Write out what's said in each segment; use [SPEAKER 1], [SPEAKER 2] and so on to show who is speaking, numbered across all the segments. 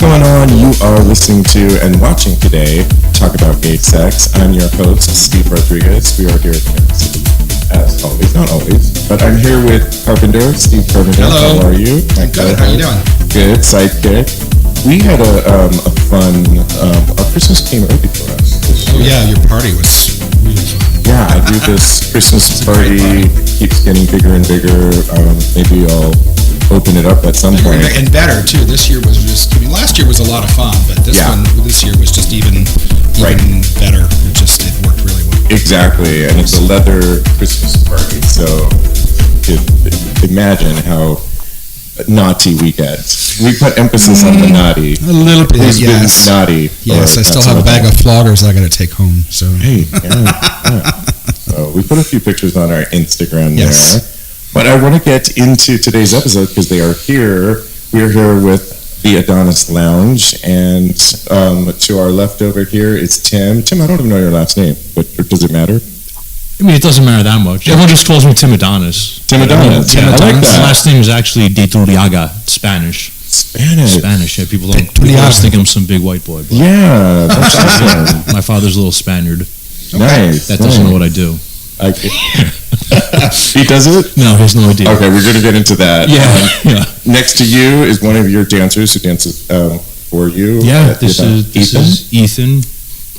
[SPEAKER 1] going on? You are listening to and watching today Talk About Gay Sex. I'm your host, Steve Rodriguez. We are here at Kansas City, as always, not always, but I'm here with Carpenter, Steve Carpenter.
[SPEAKER 2] Hello.
[SPEAKER 1] How are you?
[SPEAKER 2] Good. How are you doing?
[SPEAKER 1] Good. Sidekick. We had a fun, our Christmas came early for us this year.
[SPEAKER 2] Oh yeah, your party was really fun.
[SPEAKER 1] Yeah, I do this Christmas party, keeps getting bigger and bigger. Maybe I'll open it up at some point.
[SPEAKER 2] And better too. This year was just, last year was a lot of fun, but this year was just even better. It worked really well.
[SPEAKER 1] Exactly, and it's a leather Christmas party, so imagine how naughty we get. We put emphasis on the naughty.
[SPEAKER 2] A little bit,
[SPEAKER 1] Who's
[SPEAKER 2] yes.
[SPEAKER 1] been naughty?
[SPEAKER 2] Yes, I still have a bag of floggers I got to take home. So
[SPEAKER 1] hey, yeah. So we put a few pictures on our Instagram there. But I want to get into today's episode because they are here. We are here with the Adonis Lounge, and to our left over here is Tim. Tim, I don't even know your last name, but does it matter?
[SPEAKER 3] I mean, it doesn't matter that much. Everyone just calls me Tim Adonis.
[SPEAKER 1] Tim Adonis.
[SPEAKER 3] I
[SPEAKER 1] like that.
[SPEAKER 3] My last name is actually De Turiaga, Spanish. Spanish, yeah. People always think I'm some big white boy. But
[SPEAKER 1] yeah, that's awesome.
[SPEAKER 3] My father's a little Spaniard.
[SPEAKER 1] Nice.
[SPEAKER 3] That doesn't know what I do.
[SPEAKER 1] He does it?
[SPEAKER 3] No, he has no idea.
[SPEAKER 1] Okay, we're going to get into that.
[SPEAKER 3] Yeah.
[SPEAKER 1] Next to you is one of your dancers who dances for you.
[SPEAKER 3] Yeah, this is Ethan.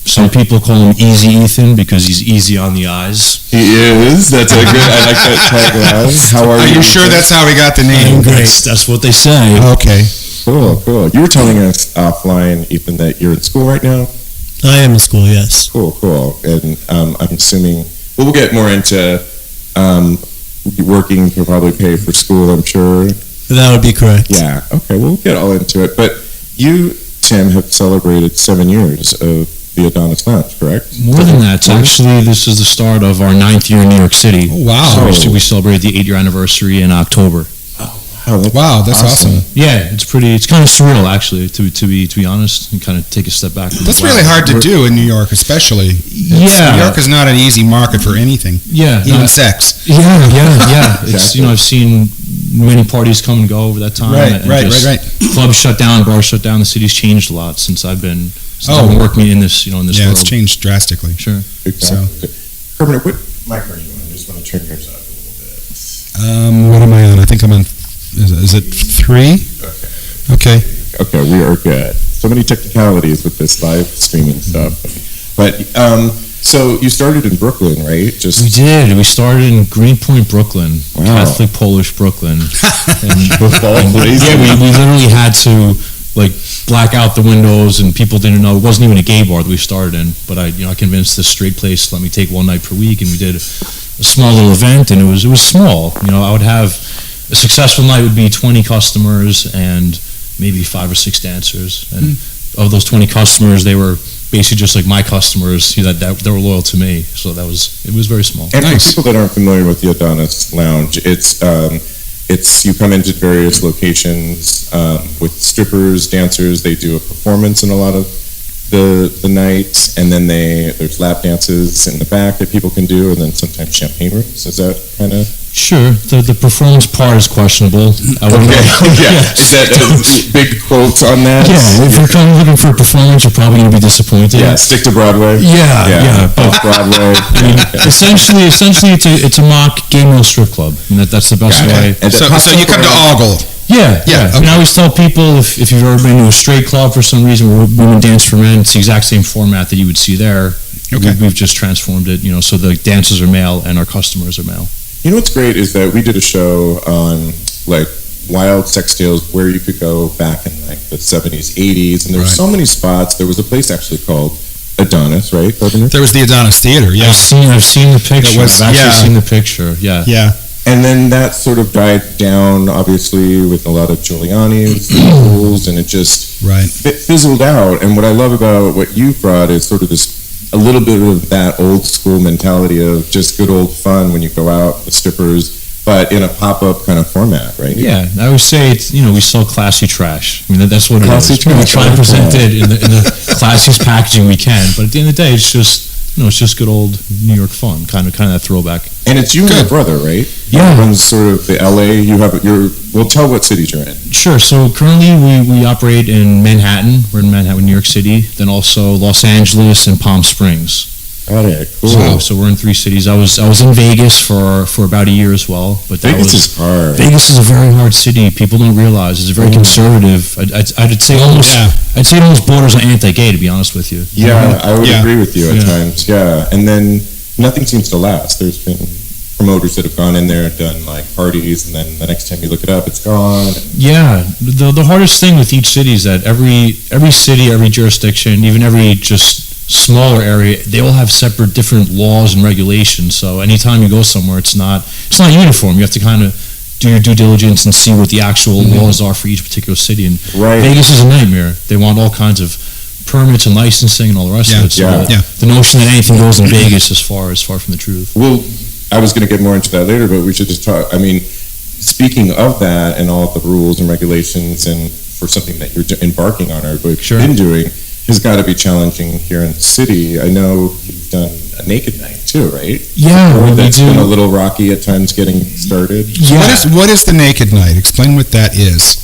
[SPEAKER 3] Some people call him Easy Ethan because he's easy on the eyes.
[SPEAKER 1] He is. That's a good. I like that tagline. How
[SPEAKER 2] are you sure that's how we got the name?
[SPEAKER 3] Great. That's what they say.
[SPEAKER 2] Okay.
[SPEAKER 1] Cool. You were telling us offline, Ethan, that you're in school right now.
[SPEAKER 4] I am in school. Yes.
[SPEAKER 1] Cool. And I'm assuming we'll get more into working to probably pay for school. I'm sure.
[SPEAKER 4] That would be correct.
[SPEAKER 1] Yeah. Okay. We'll get all into it. But you, Tim, have celebrated 7 years of the Adonis Lounge, correct?
[SPEAKER 3] More than that. Actually, this is the start of our 9th year in New York City.
[SPEAKER 2] Oh, wow.
[SPEAKER 3] So we celebrated the 8-year anniversary in October.
[SPEAKER 1] Wow, that's awesome.
[SPEAKER 3] Yeah, it's kind of surreal, actually, to be honest, and kind of take a step back.
[SPEAKER 2] That's really hard to do in New York, especially. New York is not an easy market for anything.
[SPEAKER 3] Yeah.
[SPEAKER 2] Even sex.
[SPEAKER 3] Yeah. It's, I've seen many parties come and go over that time.
[SPEAKER 2] Right.
[SPEAKER 3] Clubs shut down, bars shut down. The city's changed a lot since I've been working in this, in this world.
[SPEAKER 2] Yeah, it's changed drastically.
[SPEAKER 1] Sure. Exactly. Carpenter, what mic are you on? I just want to turn yours up a little bit.
[SPEAKER 2] What am I on? I think I'm on. Is it 3? Okay.
[SPEAKER 1] Okay, we are good. So many technicalities with this live streaming stuff. But, so you started in Brooklyn, right?
[SPEAKER 3] We did. We started in Greenpoint, Brooklyn. Wow. Catholic Polish Brooklyn.
[SPEAKER 1] We
[SPEAKER 3] literally had to black out the windows, and people didn't know. It wasn't even a gay bar that we started in, but I convinced the straight place to let me take one night per week, and we did a small little event, and it was small. I would have a successful night would be 20 customers and maybe 5 or 6 dancers, and of those 20 customers, they were basically just like my customers that were loyal to me. So it was very small.
[SPEAKER 1] And for people that aren't familiar with the Adonis Lounge, it's you come into various locations with strippers, dancers. They do a performance in a lot of the night, and then there's lap dances in the back that people can do, and then sometimes champagne rooms. Is that kind of?
[SPEAKER 3] Sure. The performance part is questionable.
[SPEAKER 1] Is that big quotes on that?
[SPEAKER 3] Yeah. If you're kind of looking for a performance, you're probably going to be disappointed.
[SPEAKER 1] Yeah. Stick to Broadway.
[SPEAKER 3] Yeah.
[SPEAKER 1] Off Broadway.
[SPEAKER 3] Essentially, it's a mock gay male strip club, and that's the best way.
[SPEAKER 1] And
[SPEAKER 2] so you come to Ogle.
[SPEAKER 3] Yeah.
[SPEAKER 2] Okay.
[SPEAKER 3] And I always tell people if you've ever been to a straight club for some reason where women dance for men, it's the exact same format that you would see there.
[SPEAKER 1] Okay.
[SPEAKER 3] We've just transformed it, so the dancers are male and our customers are male.
[SPEAKER 1] What's great is that we did a show on wild sex tales where you could go back in the 70s, 80s, and there were so many spots. There was a place actually called Adonis, right?
[SPEAKER 2] There was the Adonis Theater. Yeah,
[SPEAKER 3] I've seen the picture. I've actually seen the picture. Yeah.
[SPEAKER 1] And then that sort of died down, obviously, with a lot of Giuliani's rules, and it just fizzled out. And what I love about what you brought is sort of a little bit of that old school mentality of just good old fun when you go out with strippers, but in a pop-up kind of format, right?
[SPEAKER 3] Yeah, I would say it's, we sell classy trash. I mean, that's what it is.
[SPEAKER 1] Trash.
[SPEAKER 3] We try to present it in the classiest packaging we can, but at the end of the day, it's just it's just good old New York fun, kind of that throwback.
[SPEAKER 1] And it's you and your brother, right?
[SPEAKER 3] Yeah.
[SPEAKER 1] Runs sort of the LA. You have well, tell what cities you're in.
[SPEAKER 3] Sure. So currently we operate in Manhattan. We're in Manhattan, New York City. Then also Los Angeles and Palm Springs.
[SPEAKER 1] Got it. Cool.
[SPEAKER 3] So we're in 3 cities. I was in Vegas for about a year as well. But
[SPEAKER 1] Vegas is hard.
[SPEAKER 3] Vegas is a very hard city. People don't realize it's very conservative. I'd say almost borders on anti-gay, to be honest with you.
[SPEAKER 1] Yeah, I would agree with you at times. Yeah, and then nothing seems to last. There's been promoters that have gone in there and done like parties, and then the next time you look it up, it's gone.
[SPEAKER 3] Yeah, the hardest thing with each city is that every city, every jurisdiction, even every just smaller area, they all have separate different laws and regulations. So anytime you go somewhere, it's not uniform. You have to kind of do your due diligence and see what the actual laws are for each particular city. And Vegas is a nightmare. They want all kinds of permits and licensing and all the rest of it. So the notion that anything goes in Vegas is far from the truth.
[SPEAKER 1] Well, I was going to get more into that later, but we should just talk. I mean, speaking of that and all of the rules and regulations, and for something that you're embarking on or been doing, has got to be challenging here in the city. I know you've done a naked night too, right?
[SPEAKER 3] Yeah,
[SPEAKER 1] that's been a little rocky at times getting started.
[SPEAKER 2] Yeah. What is the naked night? Explain what that is.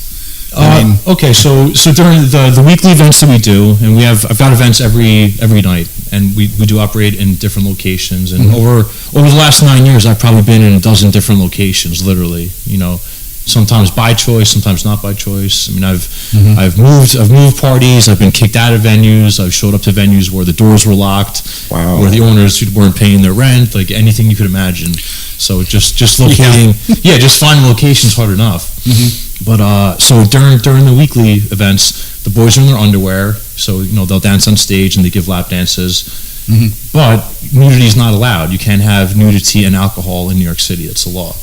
[SPEAKER 3] Okay, so during the weekly events that we do, and I've got events every night, and we do operate in different locations. And over the last 9 years, I've probably been in a dozen different locations, literally. Sometimes by choice, sometimes not by choice. I mean, I've moved parties. I've been kicked out of venues. I've showed up to venues where the doors were locked, where the owners weren't paying their rent, like anything you could imagine. So just locating, just finding locations hard enough. But so during the weekly events, the boys are in their underwear, so they'll dance on stage and they give lap dances. But nudity is not allowed. You can't have nudity and alcohol in New York City. It's the law.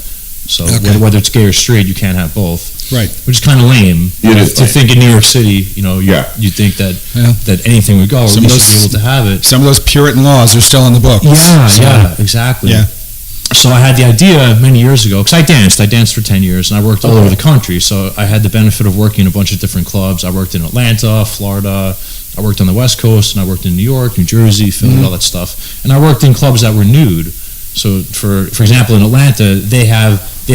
[SPEAKER 3] So whether it's gay or straight, you can't have both.
[SPEAKER 2] Right.
[SPEAKER 3] Which is kind of lame. To think in New York City, you think that anything would go, or you should be able to have it.
[SPEAKER 2] Some of those Puritan laws are still in the books.
[SPEAKER 3] Yeah, exactly. Yeah. So I had the idea many years ago, because I danced for 10 years, and I worked all over the country. So I had the benefit of working in a bunch of different clubs. I worked in Atlanta, Florida. I worked on the West Coast, and I worked in New York, New Jersey, Philly, all that stuff. And I worked in clubs that were nude. So for example, in Atlanta, they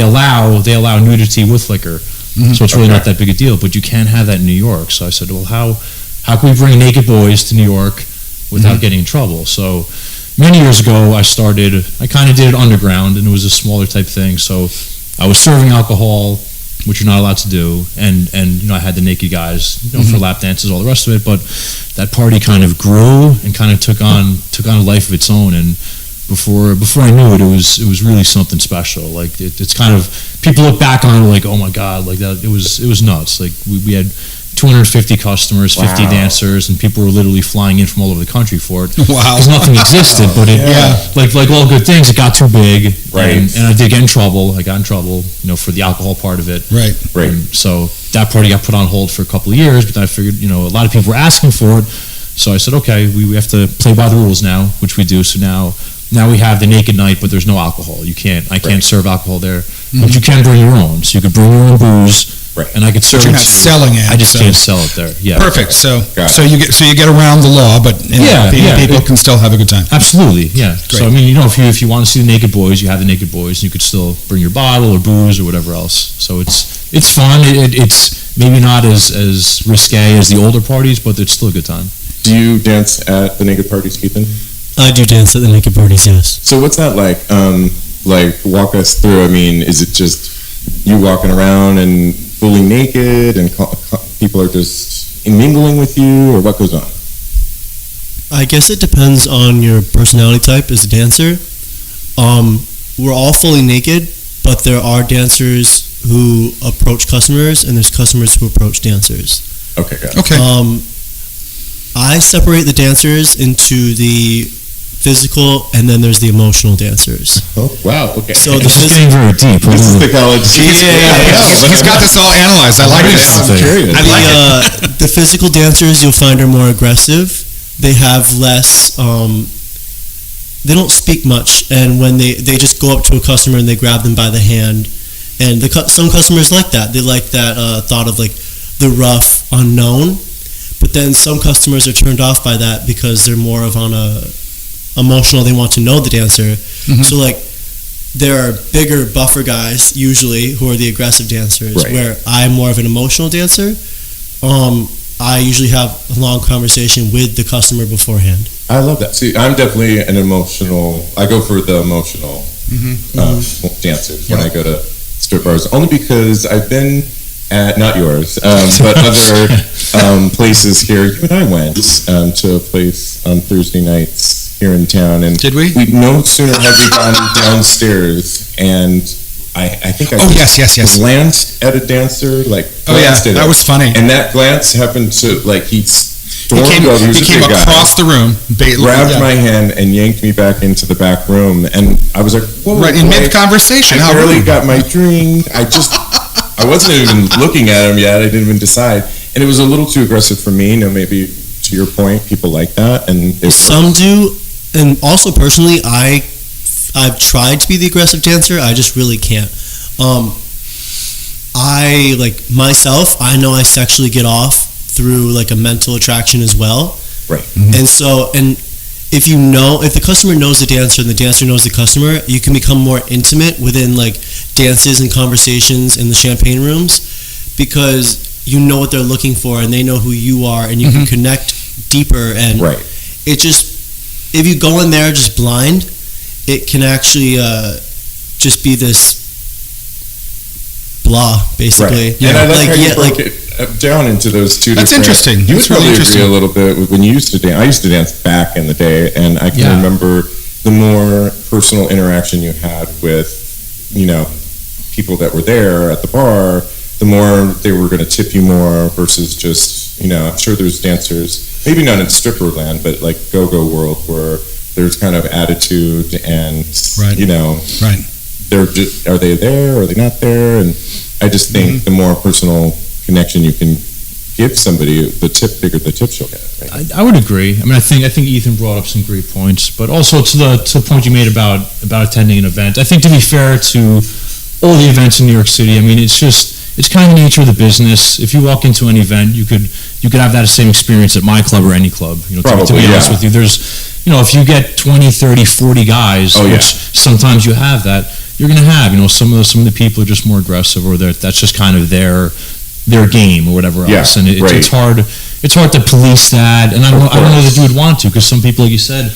[SPEAKER 3] allow nudity with liquor. So it's really not that big a deal. But you can't have that in New York. So I said, well, how can we bring naked boys to New York without getting in trouble? So many years ago, I kind of did it underground, and it was a smaller type thing. So I was serving alcohol, which you're not allowed to do, and I had the naked guys, for lap dances, all the rest of it. But that party kind of grew and kind of took on a life of its own. And before I knew it, it was really something special. Like it's kind of, people look back on it like, oh my God, like that. It was nuts. Like we had 250 customers, 50 dancers, and people were literally flying in from all over the country for it.
[SPEAKER 2] Wow.
[SPEAKER 3] Because nothing existed, but like all good things, it got too big.
[SPEAKER 1] Right.
[SPEAKER 3] And I did get in trouble. I got in trouble, for the alcohol part of it.
[SPEAKER 2] Right.
[SPEAKER 3] And so that party got put on hold for a couple of years, but then I figured, a lot of people were asking for it. So I said, okay, we have to play by the rules now, which we do. So now we have the naked night, but there's no alcohol. I can't serve alcohol there, but you can bring your own. So you could bring your own booze.
[SPEAKER 1] Right.
[SPEAKER 3] And I could serve
[SPEAKER 2] But you're
[SPEAKER 3] it
[SPEAKER 2] not
[SPEAKER 3] to you.
[SPEAKER 2] selling it.
[SPEAKER 3] I just can't sell it there. Yeah.
[SPEAKER 2] Perfect. So you get around the law, but people can still have a good time.
[SPEAKER 3] Absolutely. Yeah.
[SPEAKER 2] Great.
[SPEAKER 3] So I mean, if you want to see the naked boys, you have the naked boys, and you could still bring your bottle or booze or whatever else. So it's fun. It's maybe not as risque as the older parties, but it's still a good time.
[SPEAKER 1] Do you dance at the naked parties, Keithan?
[SPEAKER 4] I do dance at the naked parties, yes.
[SPEAKER 1] So what's that like? Walk us through. I mean, is it just you walking around and fully naked, and people are just mingling with you, or what goes on?
[SPEAKER 4] I guess it depends on your personality type as a dancer. We're all fully naked, but there are dancers who approach customers, and there's customers who approach dancers.
[SPEAKER 1] Okay, got it.
[SPEAKER 2] Okay.
[SPEAKER 4] I separate the dancers into the physical, and then there's the emotional dancers.
[SPEAKER 1] Oh, wow. Okay.
[SPEAKER 3] So this is getting very deep.
[SPEAKER 1] This is the college.
[SPEAKER 2] He's got this all analyzed. I like this.
[SPEAKER 1] I'm curious.
[SPEAKER 2] I like it.
[SPEAKER 4] The physical dancers you'll find are more aggressive. They have less. They don't speak much, and when they just go up to a customer and they grab them by the hand, and some customers like that. They like that thought of like the rough unknown. But then some customers are turned off by that because they're more of on a emotional. They want to know the dancer. So like there are bigger, buffer guys usually who are the aggressive dancers, where I'm more of an emotional dancer. I usually have a long conversation with the customer beforehand.
[SPEAKER 1] I love that. See, I'm definitely an emotional. I go for the emotional dancers when I go to strip bars, only because I've been at, not yours, but other places here. You and I went to a place on Thursday nights here in town, and
[SPEAKER 2] did we?
[SPEAKER 1] No sooner had we gone downstairs, and I think I
[SPEAKER 2] yes.
[SPEAKER 1] glanced at a dancer,
[SPEAKER 2] that was funny.
[SPEAKER 1] And that glance happened to, he came
[SPEAKER 2] across the room,
[SPEAKER 1] grabbed my hand, and yanked me back into the back room. And I was like, whoa.
[SPEAKER 2] Right, in mid-conversation.
[SPEAKER 1] I barely got my drink. I wasn't even looking at him yet. I didn't even decide. And it was a little too aggressive for me. Maybe to your point, people like that. And
[SPEAKER 4] some do. And also, personally, I've tried to be the aggressive dancer. I just really can't. I I know I sexually get off through a mental attraction as well.
[SPEAKER 1] Right.
[SPEAKER 4] And so, if the customer knows the dancer and the dancer knows the customer, you can become more intimate within dances and conversations in the champagne rooms, because you know what they're looking for and they know who you are, and you can connect deeper. And it just, if you go in there just blind, it can actually just be this blah, basically.
[SPEAKER 1] And I like how you broke it down into those two different...
[SPEAKER 2] That's interesting.
[SPEAKER 1] You
[SPEAKER 2] would
[SPEAKER 1] probably agree a little bit with when you used to dance. I used to dance back in the day, and I can remember the more personal interaction you had with, people that were there at the bar, the more they were going to tip you more versus just, I'm sure there's dancers, maybe not in stripper land, but go-go world, where there's kind of attitude and, they're just, are they there? Are they not there? And I just think the more personal connection you can give somebody, the bigger the tips you'll get. Right?
[SPEAKER 3] I would agree. I think Ethan brought up some great points, but also to the point you made about attending an event. I think, to be fair to all the events in New York City, it's kind of the nature of the business. If you walk into an event, you could have that same experience at my club or any club.
[SPEAKER 1] Probably,
[SPEAKER 3] to be honest with you, there's, if you get 20, 30, 40 guys, which sometimes you have that, you're going to have, some of the people are just more aggressive, or that's just kind of their game or whatever else. And it's hard to police that. And I don't know that you would want to, because some people, like you said,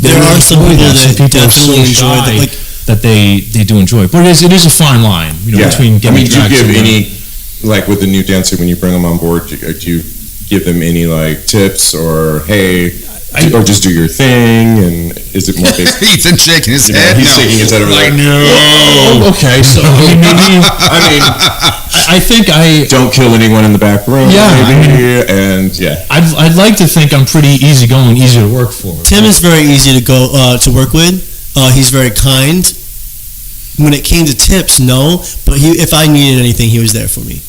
[SPEAKER 4] there are some people that definitely enjoy
[SPEAKER 3] that they do enjoy. But it is a fine line, between getting
[SPEAKER 1] do you give any, with the new dancer, when you bring them on board, do you give them any tips, or hey, or just do your thing? And is it more based?
[SPEAKER 2] Ethan shaking his head.
[SPEAKER 1] He's shaking his head over there.
[SPEAKER 3] No. Okay, so maybe. I think I
[SPEAKER 1] don't kill anyone in the back room.
[SPEAKER 3] I'd like to think I'm pretty easygoing, easy to work for.
[SPEAKER 4] Tim is very easy to go to work with. He's very kind. When it came to tips, no, but if I needed anything, he was there for me.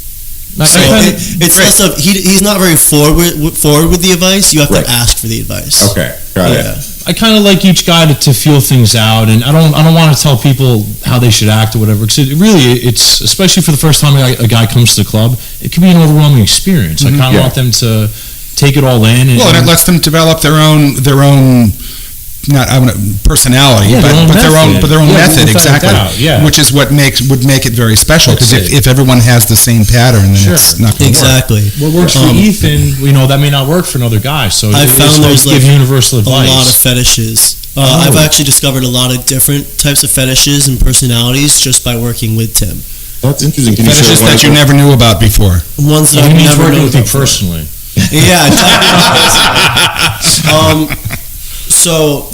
[SPEAKER 4] It's less of he's not very forward with the advice. You have to ask for the advice.
[SPEAKER 1] Okay, got it.
[SPEAKER 3] I kind of like each guy to feel things out, and I don't want to tell people how they should act or whatever, because it's especially for the first time a guy comes to the club, it can be an overwhelming experience. I kind of want them to take it all in, and it
[SPEAKER 2] lets them develop their own personality, but their own method, exactly. Which is what would make it very special, because if everyone has the same pattern, then it's not going to work.
[SPEAKER 3] What works for Ethan, that may not work for another guy. So
[SPEAKER 4] I found there's
[SPEAKER 3] universal advice.
[SPEAKER 4] A lot of fetishes. I've actually discovered a lot of different types of fetishes and personalities just by working with Tim.
[SPEAKER 1] That's interesting.
[SPEAKER 2] Fetishes that you never knew about before.
[SPEAKER 4] Ones that I've never known about
[SPEAKER 3] personally.
[SPEAKER 4] Yeah. So,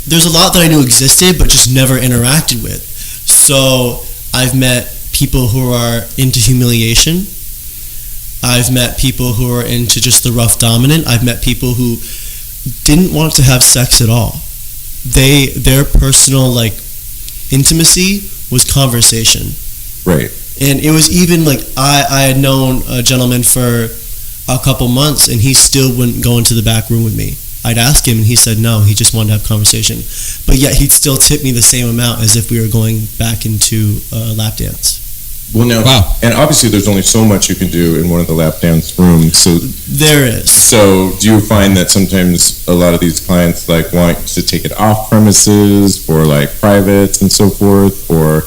[SPEAKER 4] there's a lot that I knew existed, but just never interacted with. So, I've met people who are into humiliation. I've met people who are into just the rough dominant. I've met people who didn't want to have sex at all. Their personal, intimacy was conversation.
[SPEAKER 1] Right.
[SPEAKER 4] And it was even, I had known a gentleman for a couple months, and he still wouldn't go into the back room with me. I'd ask him, and he said no, he just wanted to have conversation. But yet he'd still tip me the same amount as if we were going back into lap dance.
[SPEAKER 1] Well, now, and obviously there's only so much you can do in one of the lap dance rooms. So
[SPEAKER 4] There is.
[SPEAKER 1] So do you find that sometimes a lot of these clients like want to take it off premises for like privates and so forth, or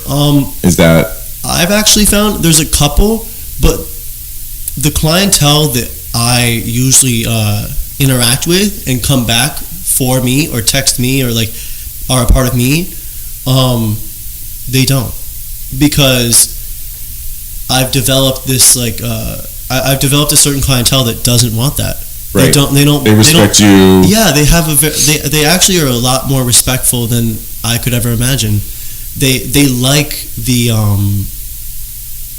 [SPEAKER 1] is that?
[SPEAKER 4] I've actually found there's a couple, but the clientele that I usually interact with and come back for me or text me or like are a part of me, they don't, because I've developed this like I've developed a certain clientele that doesn't want that.
[SPEAKER 1] Right. They respect you.
[SPEAKER 4] Yeah, they have they actually are a lot more respectful than I could ever imagine. They like the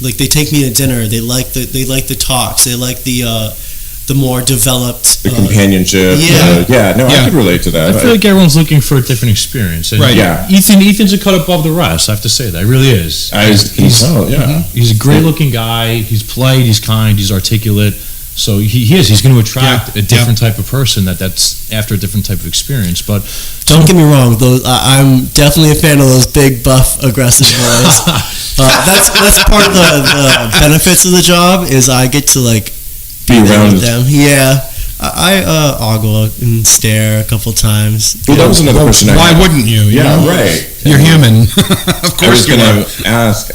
[SPEAKER 4] like they take me to dinner. They like the talks. They like the more developed
[SPEAKER 1] companionship. I could relate to that.
[SPEAKER 3] I feel like everyone's looking for a different experience. And
[SPEAKER 1] right. Yeah.
[SPEAKER 3] Ethan's a cut above the rest. I have to say that. He really is. He's a great looking guy. He's polite. He's kind. He's articulate. So he's going to attract a different type of person that's after a different type of experience. But
[SPEAKER 4] don't get me wrong, I'm definitely a fan of those big, buff, aggressive boys. That's part of the benefits of the job is I get to like
[SPEAKER 1] be around
[SPEAKER 4] them. Yeah. I ogle and stare a couple times.
[SPEAKER 1] Well, that was another question.
[SPEAKER 2] Why wouldn't you?
[SPEAKER 1] Yeah, right.
[SPEAKER 2] You're human. Of course you are.
[SPEAKER 1] I was going to ask,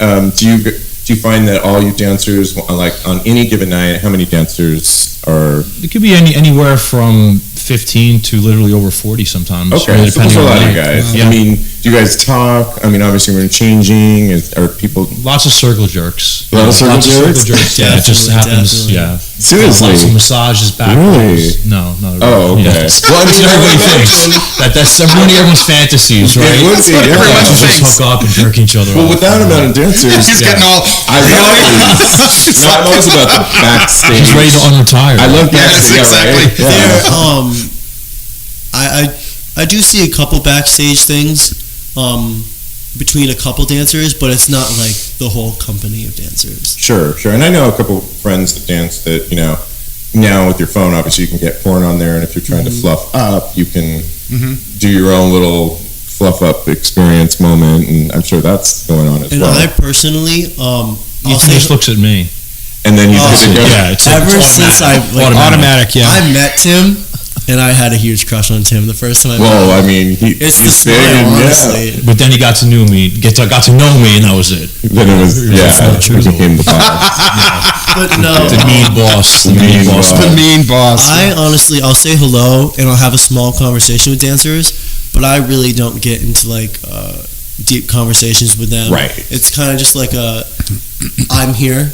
[SPEAKER 1] do you find that all you dancers, like on any given night, how many dancers are?
[SPEAKER 3] It could be anywhere from 15 to literally over 40 sometimes.
[SPEAKER 1] Okay,
[SPEAKER 3] really,
[SPEAKER 1] so there's a lot of you guys. I mean, do you guys talk? I mean, obviously we're changing. Are people?
[SPEAKER 3] Lots of circle jerks.
[SPEAKER 1] Lots of circle jerks?
[SPEAKER 3] Yeah, it just happens.
[SPEAKER 4] Definitely.
[SPEAKER 3] Yeah.
[SPEAKER 1] Seriously?
[SPEAKER 3] Lots of massages, back
[SPEAKER 1] really?
[SPEAKER 3] rolls. No, not really.
[SPEAKER 1] Oh, okay.
[SPEAKER 3] Yeah. Well, I mean, everybody thinks that's everyone's fantasies, right?
[SPEAKER 1] It would be.
[SPEAKER 2] Everyone
[SPEAKER 3] Just
[SPEAKER 2] thinks.
[SPEAKER 3] hook up and jerk each other
[SPEAKER 1] Well,
[SPEAKER 3] off.
[SPEAKER 1] with that amount of dancers,
[SPEAKER 2] He's getting all.
[SPEAKER 1] I'm always about the backstage.
[SPEAKER 3] He's ready to unretire.
[SPEAKER 1] I love
[SPEAKER 2] Yes,
[SPEAKER 1] backstage.
[SPEAKER 2] exactly.
[SPEAKER 1] Yeah.
[SPEAKER 4] I do see a couple backstage things between a couple dancers, but it's not like the whole company of dancers.
[SPEAKER 1] Sure. And I know a couple friends that dance that, now with your phone, obviously you can get porn on there, and if you're trying to fluff up, you can do your own little fluff up experience moment, and I'm sure that's going on as well.
[SPEAKER 4] And I personally,
[SPEAKER 3] Ethan just looks at me.
[SPEAKER 1] And then he's good to go.
[SPEAKER 3] Yeah, it's
[SPEAKER 4] since I
[SPEAKER 2] automatic. Yeah.
[SPEAKER 4] I met Tim, and I had a huge crush on Tim the first time I met him.
[SPEAKER 1] Well, I mean, he's
[SPEAKER 4] the
[SPEAKER 1] big,
[SPEAKER 4] smile, honestly.
[SPEAKER 3] But then he got to know me, and that was it.
[SPEAKER 1] Then it was, it became the boss.
[SPEAKER 4] But no,
[SPEAKER 3] The mean boss.
[SPEAKER 2] The mean boss.
[SPEAKER 4] I'll say hello, and I'll have a small conversation with dancers, but I really don't get into like deep conversations with them.
[SPEAKER 1] Right.
[SPEAKER 4] It's kind of just like I'm here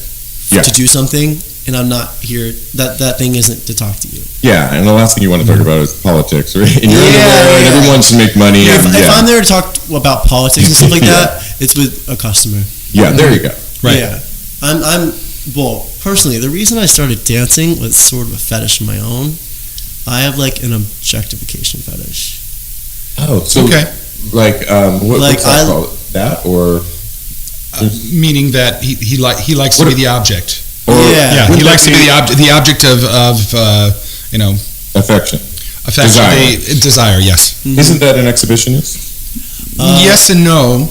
[SPEAKER 4] to do something, and I'm not here. That thing isn't to talk to you.
[SPEAKER 1] Yeah, and the last thing you want to talk about is politics, right? And you're in the world, everyone wants to make money.
[SPEAKER 4] If I'm there to talk about politics and stuff like that, it's with a customer.
[SPEAKER 1] Yeah, there you go.
[SPEAKER 2] Right.
[SPEAKER 4] Yeah. Well, personally, the reason I started dancing was sort of a fetish of my own. I have like an objectification fetish.
[SPEAKER 1] Oh, so like what's that called? That or
[SPEAKER 2] meaning that he likes to be the object.
[SPEAKER 1] Or,
[SPEAKER 2] he likes to be the object of
[SPEAKER 1] affection.
[SPEAKER 2] Desire. Yes.
[SPEAKER 1] Mm-hmm. Isn't that an exhibitionist?
[SPEAKER 2] Yes and no.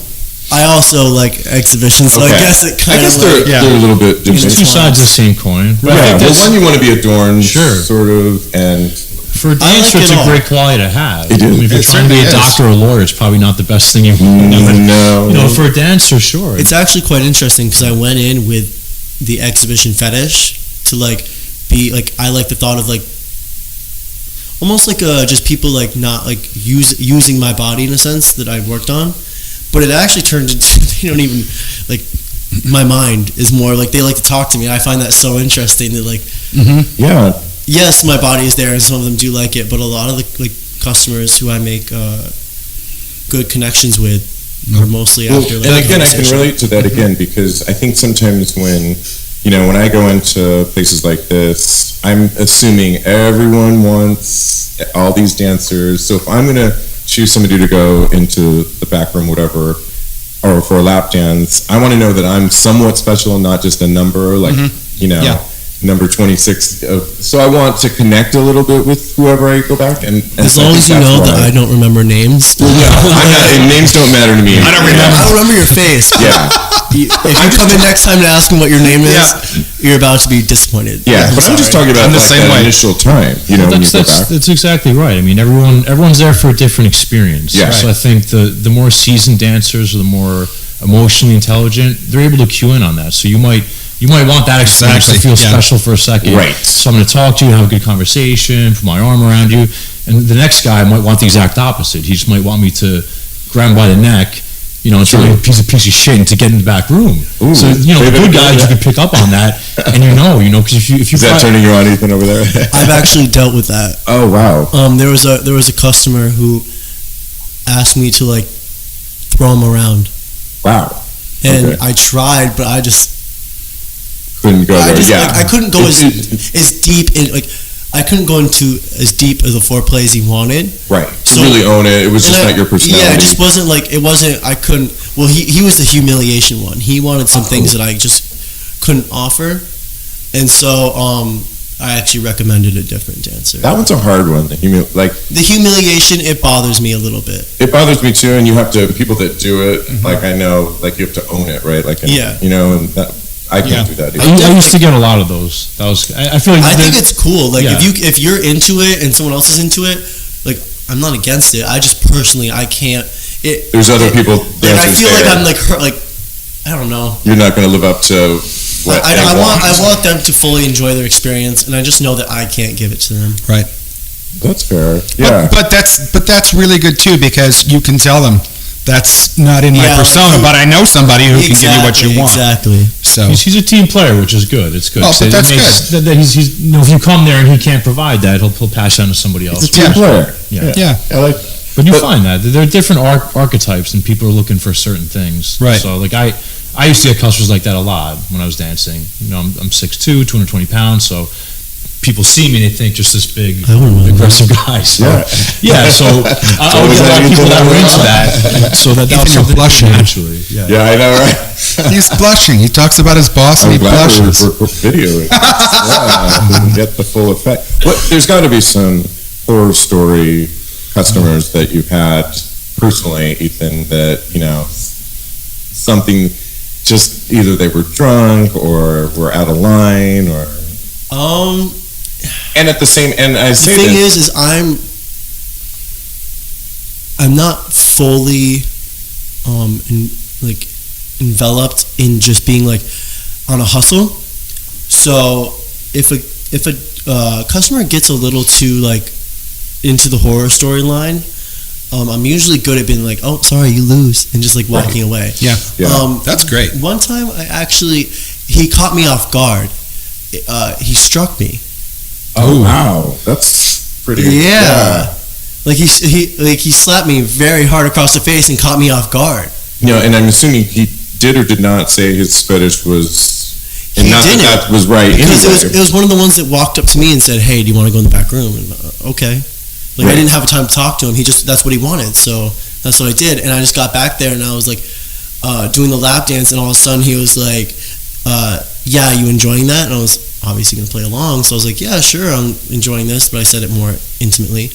[SPEAKER 4] I also like exhibitions, so I guess it kind of
[SPEAKER 1] they're a little bit different.
[SPEAKER 3] It's two sides of the same coin.
[SPEAKER 1] Right. Well, one, you want to be adorned,
[SPEAKER 3] sure,
[SPEAKER 1] sort of, and
[SPEAKER 3] for a dancer, it's a great quality to have.
[SPEAKER 1] It is.
[SPEAKER 3] I mean, if you're trying to be a doctor or a lawyer, it's probably not the best thing you've
[SPEAKER 1] No.
[SPEAKER 3] For a dancer, sure.
[SPEAKER 4] It's actually quite interesting because I went in with the exhibition fetish to like be like I like the thought of like almost like just people like not like using my body in a sense that I worked on, but it actually turned into they don't even like my mind is more like they like to talk to me. I find that so interesting that like yes, my body is there and some of them do like it, but a lot of the like customers who I make good connections with are mostly after like,
[SPEAKER 1] and again I can relate to that again because I think sometimes when I go into places like this, I'm assuming everyone wants all these dancers. So if I'm going to choose somebody to go into the back room, whatever, or for a lap dance, I want to know that I'm somewhat special and not just a number. Like, number 26. So I want to connect a little bit with whoever I go back, and
[SPEAKER 4] as long as you know that I don't remember names.
[SPEAKER 1] Well, yeah, names don't matter to me.
[SPEAKER 2] I don't remember.
[SPEAKER 4] I remember your face.
[SPEAKER 1] Yeah.
[SPEAKER 4] If you come in next time to ask him what your name is, you're about to be disappointed.
[SPEAKER 1] Yeah, but I'm just talking about
[SPEAKER 2] the same way.
[SPEAKER 1] Initial time. You know, when you go back.
[SPEAKER 3] That's exactly right. I mean, everyone's there for a different experience.
[SPEAKER 1] Yeah.
[SPEAKER 3] So I think the more seasoned dancers or the more emotionally intelligent, they're able to cue in on that. So you might want that experience to feel special for a second.
[SPEAKER 1] Right.
[SPEAKER 3] So I'm going to talk to you, have a good conversation, put my arm around you. And the next guy might want the exact opposite. He just might want me to grab him by the neck, you know, and tell me a piece of shit and to get in the back room.
[SPEAKER 1] Ooh,
[SPEAKER 3] so, you know, the good guys, you can pick up on that. And you know, because if you
[SPEAKER 1] is that turning you on, Ethan, over there?
[SPEAKER 4] I've actually dealt with that.
[SPEAKER 1] Oh, wow.
[SPEAKER 4] There was a customer who asked me to, like, throw him around.
[SPEAKER 1] Wow.
[SPEAKER 4] And I tried, but I just
[SPEAKER 1] couldn't go there.
[SPEAKER 4] I couldn't go as deep in, like, I couldn't go into as deep of the foreplay as he wanted.
[SPEAKER 1] Right. So, really own it. It was just not your personality.
[SPEAKER 4] Yeah, it just wasn't like, I couldn't, well, he was the humiliation one. He wanted some things that I just couldn't offer. And so, I actually recommended a different dancer.
[SPEAKER 1] That one's a hard one. The
[SPEAKER 4] humiliation, it bothers me a little bit.
[SPEAKER 1] It bothers me too, and you have to, people that do it, like I know, like you have to own it, right? Like, you know, and that, I can't do that either.
[SPEAKER 3] I used to get a lot of those. I feel like
[SPEAKER 4] I think it's cool. Like if you're into it and someone else is into it, like I'm not against it. I just personally I can't.
[SPEAKER 1] There's other people.
[SPEAKER 4] Like I feel like I'm like hurt. Like I don't know.
[SPEAKER 1] You're not going to live up to what
[SPEAKER 4] I want them to fully enjoy their experience, and I just know that I can't give it to them.
[SPEAKER 2] Right.
[SPEAKER 1] That's fair. Yeah.
[SPEAKER 2] But that's really good too, because you can tell them that's not in my persona, but I know somebody who can give you what you want.
[SPEAKER 4] Exactly.
[SPEAKER 2] So
[SPEAKER 3] he's a team player, which is good. It's good.
[SPEAKER 2] Oh, but that's good.
[SPEAKER 3] That he's you know, if you come there and he can't provide that, he'll pass on to somebody else.
[SPEAKER 1] He's a team player.
[SPEAKER 3] Yeah.
[SPEAKER 1] I like that.
[SPEAKER 3] But you find that there are different archetypes, and people are looking for certain things.
[SPEAKER 2] Right.
[SPEAKER 3] So like I used to get customers like that a lot when I was dancing. You know, I'm 6'2", 220 pounds, so people see me and they think just this big, aggressive guy. So, so I would get a lot of people that were into that. So that was something blushing, actually.
[SPEAKER 1] Yeah, I know, right?
[SPEAKER 2] He's blushing. He talks about his boss and he blushes.
[SPEAKER 1] We're videoing. Didn't get the full effect. There's got to be some horror story customers that you've had personally, Ethan, that, you know, something just either they were drunk or were out of line or... And at the same, and I say
[SPEAKER 4] the thing is I'm not fully enveloped in just being like on a hustle. So if a customer gets a little too like into the horror storyline, I'm usually good at being like, oh, sorry, you lose, and just like walking away.
[SPEAKER 2] Yeah. That's great.
[SPEAKER 4] One time he caught me off guard. He struck me.
[SPEAKER 1] Oh wow, that's pretty.
[SPEAKER 4] Yeah. Like he slapped me very hard across the face and caught me off guard.
[SPEAKER 1] You know, and I'm assuming he did or did not say his fetish was.
[SPEAKER 4] And not
[SPEAKER 1] didn't, that was right.
[SPEAKER 4] Because it was one of the ones that walked up to me and said, "Hey, do you want to go in the back room?" And okay. Like I didn't have time to talk to him. That's what he wanted. So that's what I did. And I just got back there and I was like doing the lap dance, and all of a sudden he was like, "Yeah, you enjoying that?" And I was obviously going to play along, so I was like, yeah, sure, I'm enjoying this, but I said it more intimately.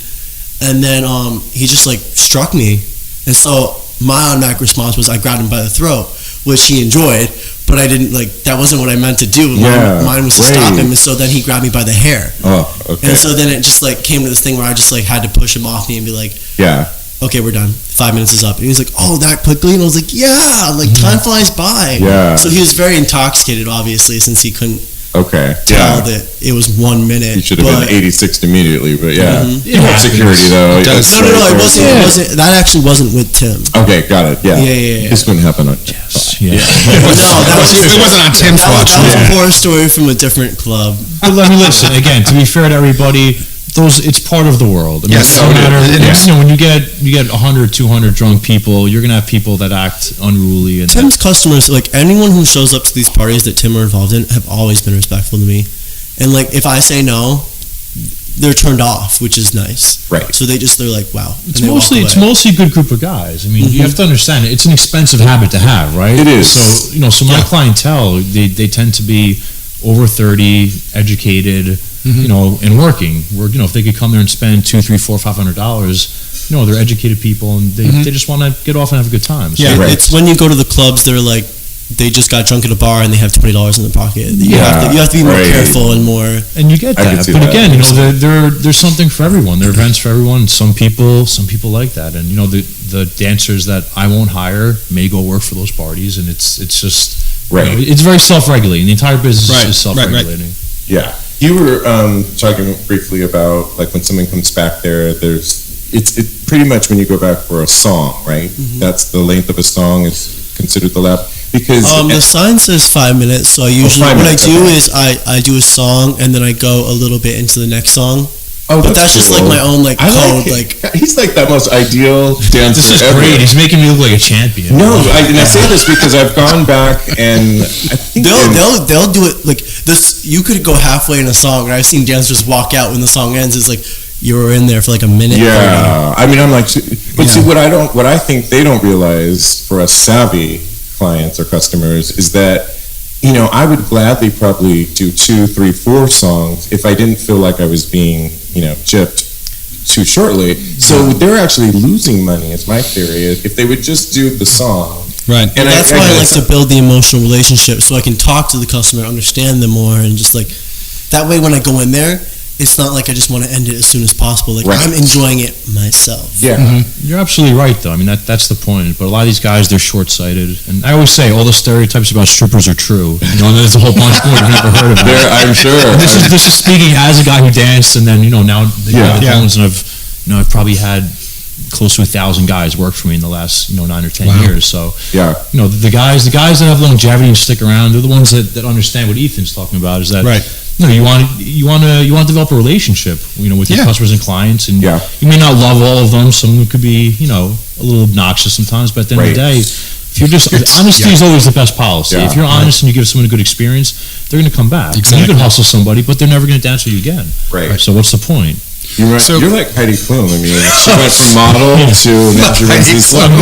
[SPEAKER 4] And then he just like struck me, and so my automatic response was I grabbed him by the throat, which he enjoyed, but I didn't that wasn't what I meant to do. Mine was to stop him, and so then he grabbed me by the hair.
[SPEAKER 1] Oh, okay.
[SPEAKER 4] And so then it just like came to this thing where I just like had to push him off me and be like, okay, we're done. 5 minutes is up. And he was like, oh, that quickly? And I was like, yeah, like time flies by.
[SPEAKER 1] Yeah.
[SPEAKER 4] So he was very intoxicated, obviously, since he couldn't
[SPEAKER 1] tell
[SPEAKER 4] that it was 1 minute.
[SPEAKER 1] You should have been 86 immediately, but you have
[SPEAKER 3] security
[SPEAKER 1] though.
[SPEAKER 4] No, it wasn't. That actually wasn't with Tim.
[SPEAKER 1] Okay, got it. Yeah. This wouldn't happen on.
[SPEAKER 3] Yeah.
[SPEAKER 2] It wasn't on Tim's watch.
[SPEAKER 4] That was a horror story from a different club.
[SPEAKER 3] But let me listen again. To be fair to everybody, it's part of the world. I mean,
[SPEAKER 2] yes,
[SPEAKER 3] no matter,
[SPEAKER 2] you
[SPEAKER 3] know, when you get 100, 200 drunk people, you're gonna have people that act unruly. And
[SPEAKER 4] Tim's customers, like anyone who shows up to these parties that Tim are involved in, have always been respectful to me. And like if I say no, they're turned off, which is nice.
[SPEAKER 1] Right.
[SPEAKER 4] So they're like, wow.
[SPEAKER 3] It's mostly a good group of guys. I mean, you have to understand it's an expensive habit to have, right?
[SPEAKER 1] It is.
[SPEAKER 3] So my clientele, they tend to be over 30, educated, you know, and working. Where, you know, if they could come there and spend $200, $300, $400, $500, you know, they're educated people and they just want to get off and have a good time. So,
[SPEAKER 4] yeah, it's when you go to the clubs, they're like, they just got drunk at a bar and they have $20 in their pocket. You have to be more careful and more.
[SPEAKER 3] And you get that, but again, you know, there's something for everyone. There are events for everyone. Some people like that, and you know, the dancers that I won't hire may go work for those parties, and it's just you know, it's very self-regulating. The entire business is self-regulating.
[SPEAKER 1] Yeah, you were talking briefly about like when someone comes back there. It's pretty much when you go back for a song, right? That's the length of a song is considered the lap. Because
[SPEAKER 4] the sign says 5 minutes, so I usually what I do is I do a song and then I go a little bit into the next song.
[SPEAKER 1] Oh,
[SPEAKER 4] but that's just like my own like code.
[SPEAKER 1] Like he's like that most ideal dancer.
[SPEAKER 3] This is
[SPEAKER 1] ever.
[SPEAKER 3] Great. He's making me look like a champion.
[SPEAKER 1] No, and I say this because I've gone back and I think
[SPEAKER 4] they'll do it like this. You could go halfway in a song, and I've seen dancers walk out when the song ends. It's like you were in there for like a minute.
[SPEAKER 1] Yeah, I mean, I'm like, but see, what I think they don't realize for us savvy clients or customers is that, you know, I would gladly probably do 2, 3, 4 songs if I didn't feel like I was being, you know, gypped too shortly. So they're actually losing money, is my theory, if they would just do the song.
[SPEAKER 2] Right.
[SPEAKER 4] And that's why I like to build the emotional relationship so I can talk to the customer, understand them more, and just like that way when I go in there, it's not like I just want to end it as soon as possible. Like I'm enjoying it myself.
[SPEAKER 1] Yeah,
[SPEAKER 3] You're absolutely right, though. I mean, that's the point. But a lot of these guys, they're short-sighted, and I always say all the stereotypes about strippers are true. You know, and there's a whole bunch more you've never heard of.
[SPEAKER 1] I'm sure.
[SPEAKER 3] And this is speaking as a guy who danced, and then you know now the Bones, and I've probably had close to 1,000 guys work for me in the last 9 or 10 years. So you know the guys that have longevity and stick around, they're the ones that understand what Ethan's talking about. Is that no, you want to develop a relationship, you know, with your customers and clients, and you may not love all of them. Some could be, you know, a little obnoxious sometimes, but at the end of the day, if you're just honesty is always the best policy. If you're honest and you give someone a good experience, they're going to come back. Exactly. You can hustle somebody, but they're never going to dance with you again. Right. So what's the point?
[SPEAKER 1] You're like Heidi Klum. I mean, she went from model to now she runs this whole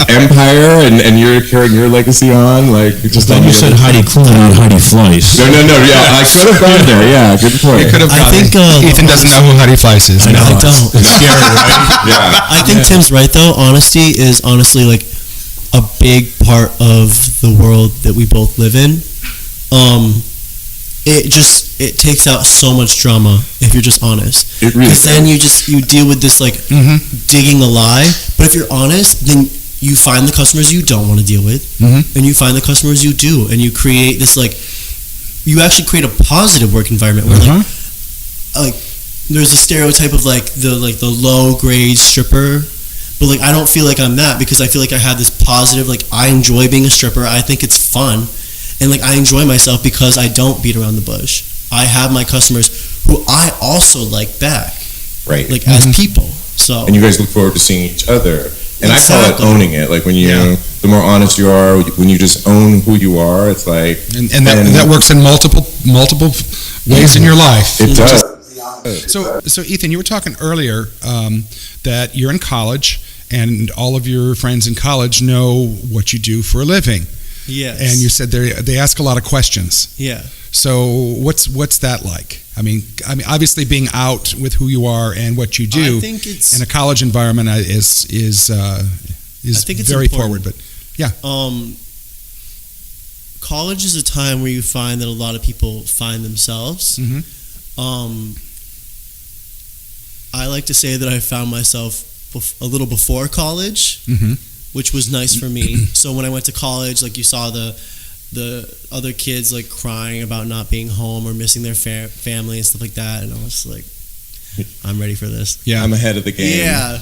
[SPEAKER 1] empire, and you're carrying your legacy on. Like, just
[SPEAKER 3] then you said Heidi Klum, not Heidi Fleiss.
[SPEAKER 1] No. Yeah, I could have gone there. Yeah, good point.
[SPEAKER 2] I think Ethan doesn't know who Heidi Fleiss is.
[SPEAKER 4] I don't.
[SPEAKER 3] It's scary, right?
[SPEAKER 1] Yeah.
[SPEAKER 4] I think Tim's right though. Honesty is honestly like a big part of the world that we both live in. It takes out so much drama if you're just honest.
[SPEAKER 1] It really. Because
[SPEAKER 4] then you deal with this like digging a lie. But if you're honest, then you find the customers you don't want to deal with, and you find the customers you do, and you create this like you actually create a positive work environment where like there's a stereotype of like the low grade stripper. But like I don't feel like I'm that because I feel like I have this positive like I enjoy being a stripper. I think it's fun. And like I enjoy myself because I don't beat around the bush. I have my customers who I also like back,
[SPEAKER 1] right?
[SPEAKER 4] Like as people. So
[SPEAKER 1] and you guys look forward to seeing each other. And I call it owning it. Like when you, the more honest you are, when you just own who you are, it's like
[SPEAKER 2] and that works in multiple ways in your life.
[SPEAKER 1] It does.
[SPEAKER 2] So Ethan, you were talking earlier that you're in college and all of your friends in college know what you do for a living.
[SPEAKER 4] Yes.
[SPEAKER 2] And you said they ask a lot of questions.
[SPEAKER 4] Yeah.
[SPEAKER 2] So what's that like? I mean, obviously being out with who you are and what you do
[SPEAKER 4] I think it's,
[SPEAKER 2] in a college environment is I think it's very
[SPEAKER 4] important.
[SPEAKER 2] forward. But yeah.
[SPEAKER 4] College is a time where you find that a lot of people find themselves. I like to say that I found myself a little before college. Which was nice for me. So when I went to college, like you saw the other kids like crying about not being home or missing their family and stuff like that, and I was like, I'm ready for this.
[SPEAKER 1] Yeah, I'm ahead of the game.
[SPEAKER 4] Yeah.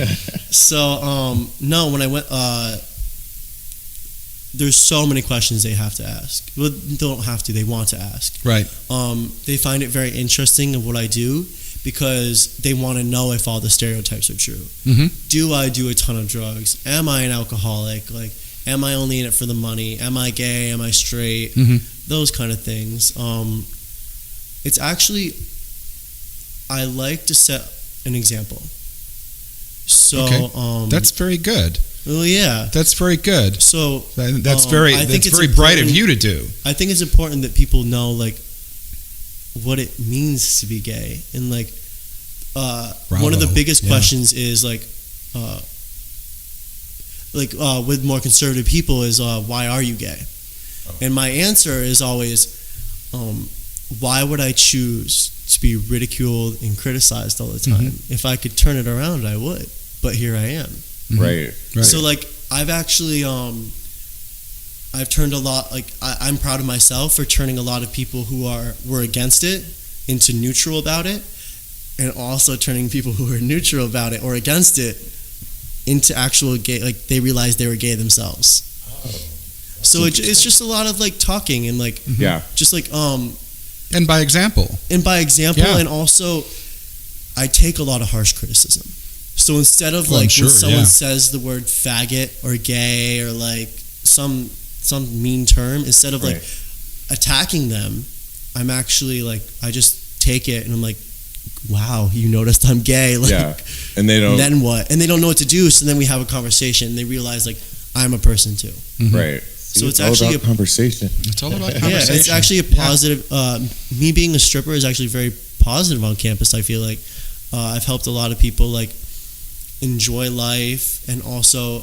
[SPEAKER 4] So no, when I went, there's so many questions they have to ask. Well, they don't have to. They want to ask.
[SPEAKER 2] Right.
[SPEAKER 4] They find it very interesting of what I do. Because they want to know if all the stereotypes are true. Do I do a ton of drugs? Am I an alcoholic? Like, am I only in it for the money? Am I gay? Am I straight? Those kind of things. It's actually, I like to set an example. So
[SPEAKER 2] that's very good.
[SPEAKER 4] Well, yeah.
[SPEAKER 2] That's very good.
[SPEAKER 4] So
[SPEAKER 2] that's very bright of you to do.
[SPEAKER 4] I think it's important that people know like what it means to be gay, and like one of the biggest questions is like with more conservative people is why are you gay? And my answer is always why would I choose to be ridiculed and criticized all the time? If I could turn it around, I would, but here I am.
[SPEAKER 1] Right.
[SPEAKER 4] So like I've actually I've turned a lot, like I'm proud of myself for turning a lot of people who were against it into neutral about it, and also turning people who were neutral about it or against it into actual gay, like they realized they were gay themselves. So it's just a lot of like talking and like just like
[SPEAKER 2] and by example
[SPEAKER 4] and also I take a lot of harsh criticism. So instead of when someone says the word faggot or gay or like some mean term, instead of like attacking them, I'm actually like I just take it and I'm like, wow, you noticed I'm gay, like
[SPEAKER 1] and they don't,
[SPEAKER 4] then what? And they don't know what to do, so then we have a conversation and they realize like I'm a person too.
[SPEAKER 1] Right.
[SPEAKER 4] So it's actually a
[SPEAKER 1] conversation.
[SPEAKER 2] It's all about conversation.
[SPEAKER 4] Yeah, it's actually a positive. Me being a stripper is actually very positive on campus. I feel like I've helped a lot of people like enjoy life, and also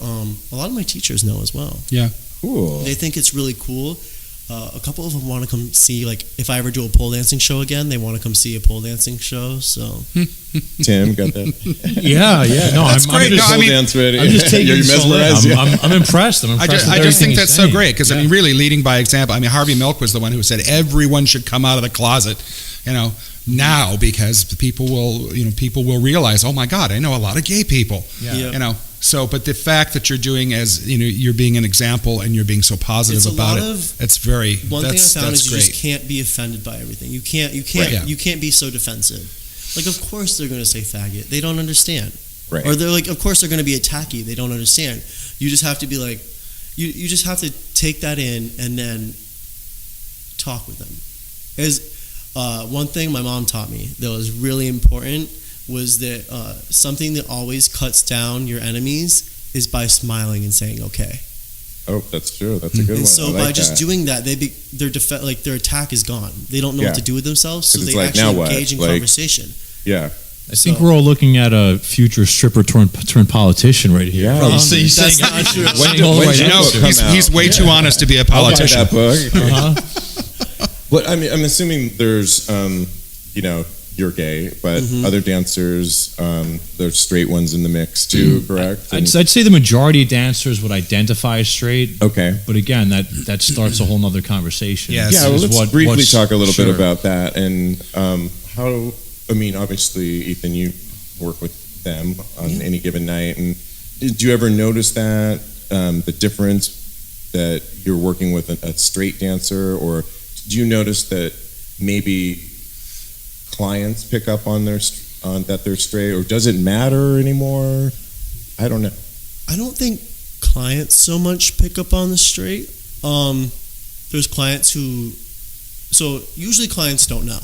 [SPEAKER 4] a lot of my teachers know as well.
[SPEAKER 2] Yeah,
[SPEAKER 1] cool.
[SPEAKER 4] They think it's really cool. A couple of them want to come see, like, if I ever do a pole dancing show again, they want to come see a pole dancing show. So,
[SPEAKER 1] Tim, got that?
[SPEAKER 3] Yeah. No,
[SPEAKER 2] that's great.
[SPEAKER 1] I'm just
[SPEAKER 3] taking
[SPEAKER 1] you're mesmerized.
[SPEAKER 3] I'm impressed. I
[SPEAKER 2] just think that's so great because I mean, really leading by example. I mean, Harvey Milk was the one who said everyone should come out of the closet, now, because people will realize, oh my God, I know a lot of gay people. So, but the fact that you're doing you're being an example and you're being so positive about it, it's very.
[SPEAKER 4] One thing I found is you just can't be offended by everything. You can't be so defensive. Like, of course they're going to say faggot. They don't understand.
[SPEAKER 1] Right.
[SPEAKER 4] Or they're like, of course they're going to be attacky. They don't understand. You just have to be like, you just have to take that in and then talk with them. One thing my mom taught me that was really important was that something that always cuts down your enemies is by smiling and saying okay.
[SPEAKER 1] Oh, that's true. That's a good one.
[SPEAKER 4] So by just doing that, their attack is gone. They don't know what to do with themselves, so they actually engage in conversation.
[SPEAKER 1] Yeah.
[SPEAKER 3] I think we're all looking at a future stripper turned politician right here.
[SPEAKER 1] Yeah.
[SPEAKER 3] He's saying
[SPEAKER 2] he's way too honest to be a politician.
[SPEAKER 1] I'll buy that book. But I mean, I'm assuming there's, you're gay, but other dancers, there's straight ones in the mix too, correct?
[SPEAKER 3] I'd say the majority of dancers would identify as straight.
[SPEAKER 1] Okay.
[SPEAKER 3] But again, that starts a whole nother conversation.
[SPEAKER 2] Yes.
[SPEAKER 1] Yeah, well, let's briefly talk a little bit about that and how, I mean, obviously, Ethan, you work with them on any given night, and did you ever notice that, the difference that you're working with a straight dancer, or do you notice that maybe clients pick up on that they're straight, or does it matter anymore? I don't know.
[SPEAKER 4] I don't think clients so much pick up on the straight. There's clients usually clients don't know,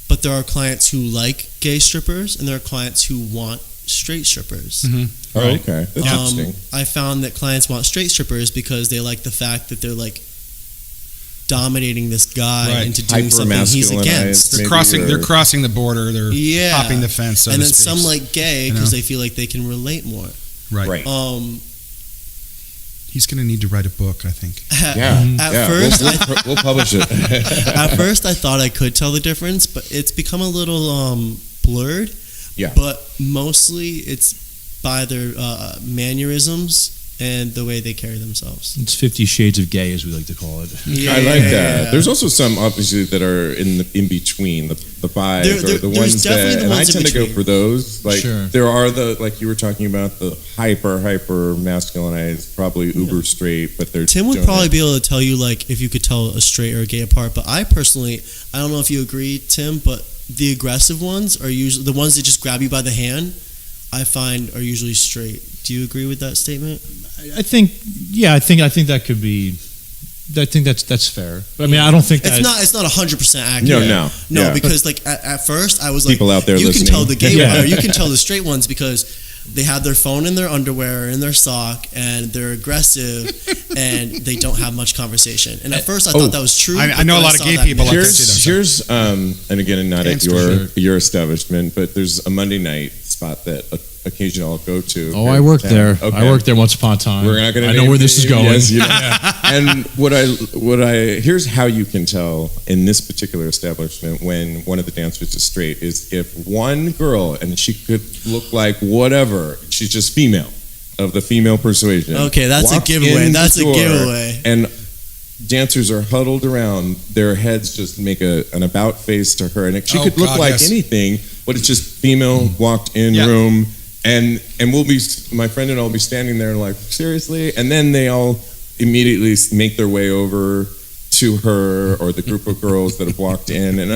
[SPEAKER 4] but there are clients who like gay strippers, and there are clients who want straight strippers.
[SPEAKER 2] Mm-hmm.
[SPEAKER 1] Oh, okay. That's interesting.
[SPEAKER 4] I found that clients want straight strippers because they like the fact that they're like dominating this guy into doing something he's against.
[SPEAKER 2] They're crossing the border. They're hopping the fence. So
[SPEAKER 4] and then some like gay because they feel like they can relate more.
[SPEAKER 2] Right. He's going to need to write a book, I think.
[SPEAKER 4] At first,
[SPEAKER 1] we'll publish it.
[SPEAKER 4] At first, I thought I could tell the difference, but it's become a little blurred.
[SPEAKER 1] Yeah.
[SPEAKER 4] But mostly, it's by their mannerisms and the way they carry themselves.
[SPEAKER 3] It's 50 Shades of Gay, as we like to call it.
[SPEAKER 1] I like that. There's also some, obviously, that are in between, the five, or the ones that, and I tend to go for those. Like, there are like you were talking about, the hyper masculinized, probably uber straight, but they're
[SPEAKER 4] Tim would probably be able to tell you, like, if you could tell a straight or a gay apart, but I personally, I don't know if you agree, Tim, but the aggressive ones are usually, the ones that just grab you by the hand, I find are usually straight. Do you agree with that statement?
[SPEAKER 3] I think that could be. I think that's fair. But I mean, I don't think
[SPEAKER 4] it's not 100% accurate.
[SPEAKER 1] No,
[SPEAKER 4] because like at first I was like,
[SPEAKER 1] people out there
[SPEAKER 4] you
[SPEAKER 1] listening.
[SPEAKER 4] can tell the gay one, or you can tell the straight ones because They have their phone in their underwear or in their sock, and they're aggressive, and they don't have much conversation. And at first, I thought that was true.
[SPEAKER 2] I know a lot of gay people like that too.
[SPEAKER 1] Here's and again, not at your establishment, but there's a Monday night spot that occasionally I'll go to.
[SPEAKER 3] Oh, I worked there. Okay. I worked there once upon a time.
[SPEAKER 1] We're not going to.
[SPEAKER 3] I know where this is going.
[SPEAKER 1] Yes, and what I here's how you can tell in this particular establishment when one of the dancers is straight is if one girl, and she could look like whatever, she's just female, of the female persuasion.
[SPEAKER 4] Okay, that's a giveaway. That's a giveaway.
[SPEAKER 1] And dancers are huddled around, their heads just make an about face to her, and she could look like anything, but it's just female walked in room, and we'll be, my friend and I'll be standing there like, seriously? And then they all immediately make their way over to her or the group of girls that have walked in, and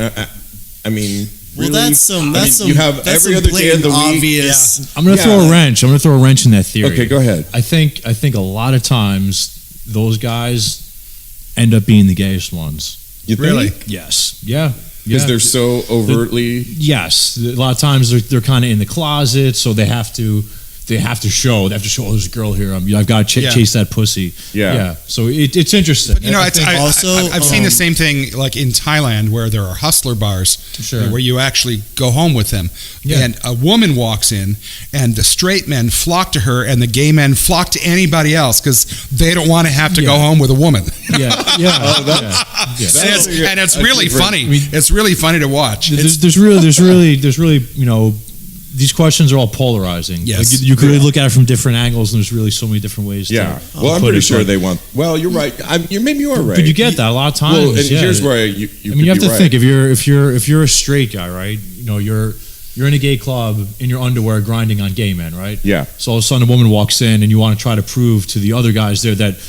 [SPEAKER 1] I mean, really?
[SPEAKER 4] Well, that's some.
[SPEAKER 1] You have every other day of the
[SPEAKER 4] obvious.
[SPEAKER 1] week.
[SPEAKER 3] I'm going to throw a wrench. I'm going to throw a wrench in that theory.
[SPEAKER 1] Okay, go ahead.
[SPEAKER 3] I think a lot of times those guys end up being the gayest ones.
[SPEAKER 1] You think?
[SPEAKER 2] Really?
[SPEAKER 3] Yes. Yeah.
[SPEAKER 1] Because they're so overtly.
[SPEAKER 3] Yes. A lot of times they're kind of in the closet, so they have to show. Oh, there's a girl here. I've got to chase that pussy.
[SPEAKER 1] Yeah.
[SPEAKER 3] So it's interesting.
[SPEAKER 2] But, I've seen the same thing like in Thailand where there are hustler bars where you actually go home with them. Yeah. And a woman walks in and the straight men flock to her and the gay men flock to anybody else because they don't want to have to go home with a woman.
[SPEAKER 3] Yeah.
[SPEAKER 2] And it's really funny. It's really funny to watch.
[SPEAKER 3] There's really, these questions are all polarizing.
[SPEAKER 2] Yes.
[SPEAKER 3] Like you could really look at it from different angles, and there's really so many different ways.
[SPEAKER 1] Well, I'm pretty sure they want. Well, you're right. Maybe you are right.
[SPEAKER 3] But you get that a lot of times.
[SPEAKER 1] Well, and here's where you
[SPEAKER 3] have to think if you're a straight guy, right? You're in a gay club in your underwear grinding on gay men, right?
[SPEAKER 1] Yeah.
[SPEAKER 3] So all of a sudden a woman walks in and you want to try to prove to the other guys there that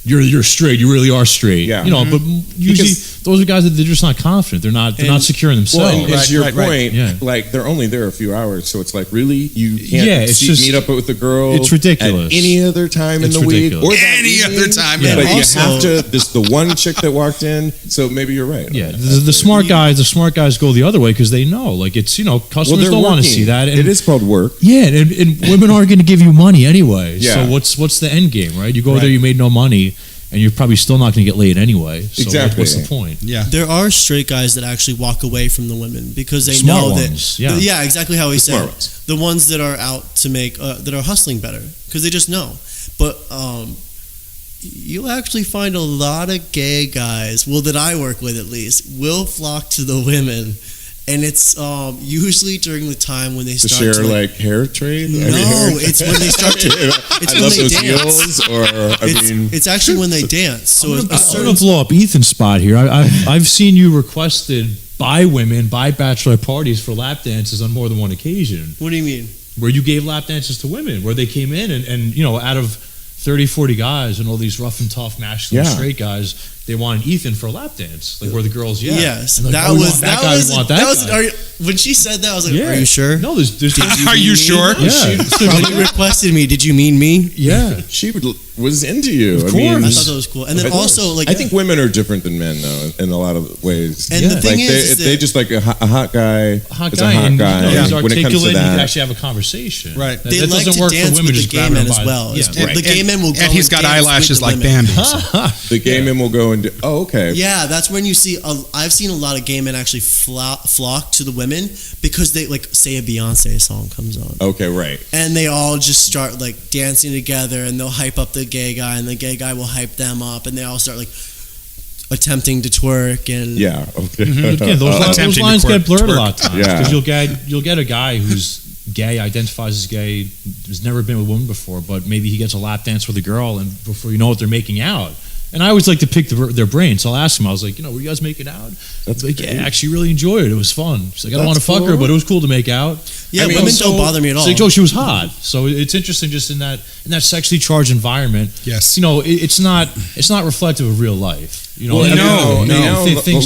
[SPEAKER 3] you're straight, you really are straight.
[SPEAKER 1] Yeah.
[SPEAKER 3] But usually those are guys that they're just not confident. They're not secure in themselves.
[SPEAKER 1] Well, and it's your point. Like they're only there a few hours, so it's like really you can't meet up with the girl.
[SPEAKER 3] It's ridiculous.
[SPEAKER 1] At any other time in the week or
[SPEAKER 2] any other time.
[SPEAKER 1] Yeah. But you have to. This the one chick that walked in. So maybe you're right.
[SPEAKER 3] Yeah. The smart guys go the other way because they know. Like it's customers don't want to see that. And,
[SPEAKER 1] it is called work.
[SPEAKER 3] Yeah, and women aren't going to give you money anyway.
[SPEAKER 1] Yeah.
[SPEAKER 3] So what's the end game, right? You go there, you made no money. And you're probably still not going to get laid anyway. So
[SPEAKER 1] exactly.
[SPEAKER 3] What's the point?
[SPEAKER 2] Yeah.
[SPEAKER 4] There are straight guys that actually walk away from the women because they
[SPEAKER 3] Smart
[SPEAKER 4] know
[SPEAKER 3] ones.
[SPEAKER 4] that. Yeah, exactly how he said.
[SPEAKER 1] Ones.
[SPEAKER 4] The ones that are out to make that are hustling better because they just know. But you'll actually find a lot of gay guys. Well, that I work with at least will flock to the women. And it's usually during the time when they start
[SPEAKER 1] to share hair trade.
[SPEAKER 4] It's when they start to. It's when they dance. It's actually when they dance. So
[SPEAKER 3] I'm going to blow up Ethan's spot here. I've seen you requested by women by bachelor parties for lap dances on more than one occasion.
[SPEAKER 4] What do you mean?
[SPEAKER 3] Where you gave lap dances to women, where they came in and out of 30, 40 guys and all these rough and tough masculine straight guys. They wanted Ethan for a lap dance, like where the girls,
[SPEAKER 4] Yes,
[SPEAKER 3] like,
[SPEAKER 4] that was when she said that. I was like, "Are you sure?"
[SPEAKER 3] No, there's
[SPEAKER 2] are you sure?
[SPEAKER 3] Yeah,
[SPEAKER 4] she probably requested me. Did you mean me?
[SPEAKER 3] Yeah,
[SPEAKER 1] she was into you.
[SPEAKER 3] Of course.
[SPEAKER 4] I thought that was cool. And then also,
[SPEAKER 1] I think women are different than men, though, in a lot of ways.
[SPEAKER 4] And the thing is,
[SPEAKER 1] they just like a hot guy.
[SPEAKER 3] A hot
[SPEAKER 1] is
[SPEAKER 3] guy,
[SPEAKER 1] a hot guy.
[SPEAKER 3] He's
[SPEAKER 1] when it comes to
[SPEAKER 3] articulate.
[SPEAKER 1] that,
[SPEAKER 3] You can actually have a conversation.
[SPEAKER 2] Right.
[SPEAKER 4] They like to dance with the gay men as well. The gay men will go
[SPEAKER 2] and he's got
[SPEAKER 4] dance
[SPEAKER 2] eyelashes
[SPEAKER 4] with
[SPEAKER 2] like Bambi.
[SPEAKER 1] The gay men will go and do. Oh, okay.
[SPEAKER 4] Yeah, that's when you see. I've seen a lot of gay men actually flock to the women because they say a Beyonce song comes on.
[SPEAKER 1] Okay, right.
[SPEAKER 4] And they all just start dancing together, and they'll hype up the gay guy, and the gay guy will hype them up, and they all start attempting to twerk and
[SPEAKER 1] okay.
[SPEAKER 3] Again, those lines get blurred a lot of times because you'll get a guy who's gay, identifies as gay, has never been with a woman before, but maybe he gets a lap dance with a girl, and before you know it, they're making out. And I always like to pick their brains. So I'll ask them. I was like, were you guys making out?
[SPEAKER 1] That's
[SPEAKER 3] like, yeah, I actually really enjoyed it. It was fun. She's like, I don't want to fuck her, but it was cool to make out.
[SPEAKER 4] Yeah, women don't bother me at all.
[SPEAKER 3] It's like, she was hot. So it's interesting, just in that sexually charged environment.
[SPEAKER 2] Yes,
[SPEAKER 3] it's not reflective of real life.
[SPEAKER 1] The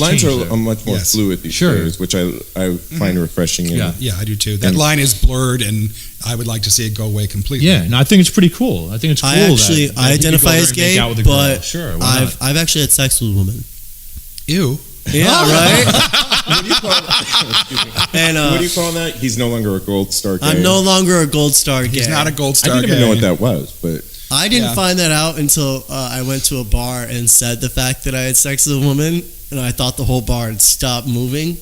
[SPEAKER 1] lines are much more fluid these days, which I find refreshing.
[SPEAKER 2] Yeah, I do too. That line is blurred, and I would like to see it go away completely.
[SPEAKER 3] Yeah, and I think it's pretty cool. I think it's cool.
[SPEAKER 4] I identify as gay, but
[SPEAKER 3] sure,
[SPEAKER 4] I've actually had sex with a woman.
[SPEAKER 2] Ew.
[SPEAKER 4] Yeah, right.
[SPEAKER 1] What do you call
[SPEAKER 4] And
[SPEAKER 1] what do you call that? He's no longer a gold star gay.
[SPEAKER 4] I'm no longer a gold star gay.
[SPEAKER 2] He's not a gold
[SPEAKER 1] I
[SPEAKER 2] star
[SPEAKER 1] didn't
[SPEAKER 2] gay.
[SPEAKER 1] even know what that was, but
[SPEAKER 4] I didn't
[SPEAKER 2] Yeah.
[SPEAKER 4] find that out until I went to a bar and said the fact that I had sex with a woman, and I thought the whole bar had stopped moving.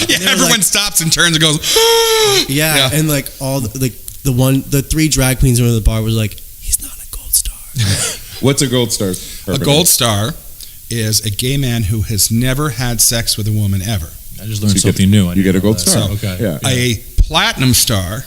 [SPEAKER 2] Yeah, everyone stops and turns and goes,
[SPEAKER 4] Yeah, and like all the three drag queens who were in the bar was like, he's not a gold star.
[SPEAKER 1] what's a gold star?
[SPEAKER 2] A gold star is a gay man who has never had sex with a woman ever.
[SPEAKER 3] I just learned
[SPEAKER 1] So
[SPEAKER 3] something new. I
[SPEAKER 1] You get a
[SPEAKER 3] didn't know
[SPEAKER 1] gold
[SPEAKER 3] that.
[SPEAKER 1] star.
[SPEAKER 2] So,
[SPEAKER 3] Okay.
[SPEAKER 1] Yeah.
[SPEAKER 2] A platinum star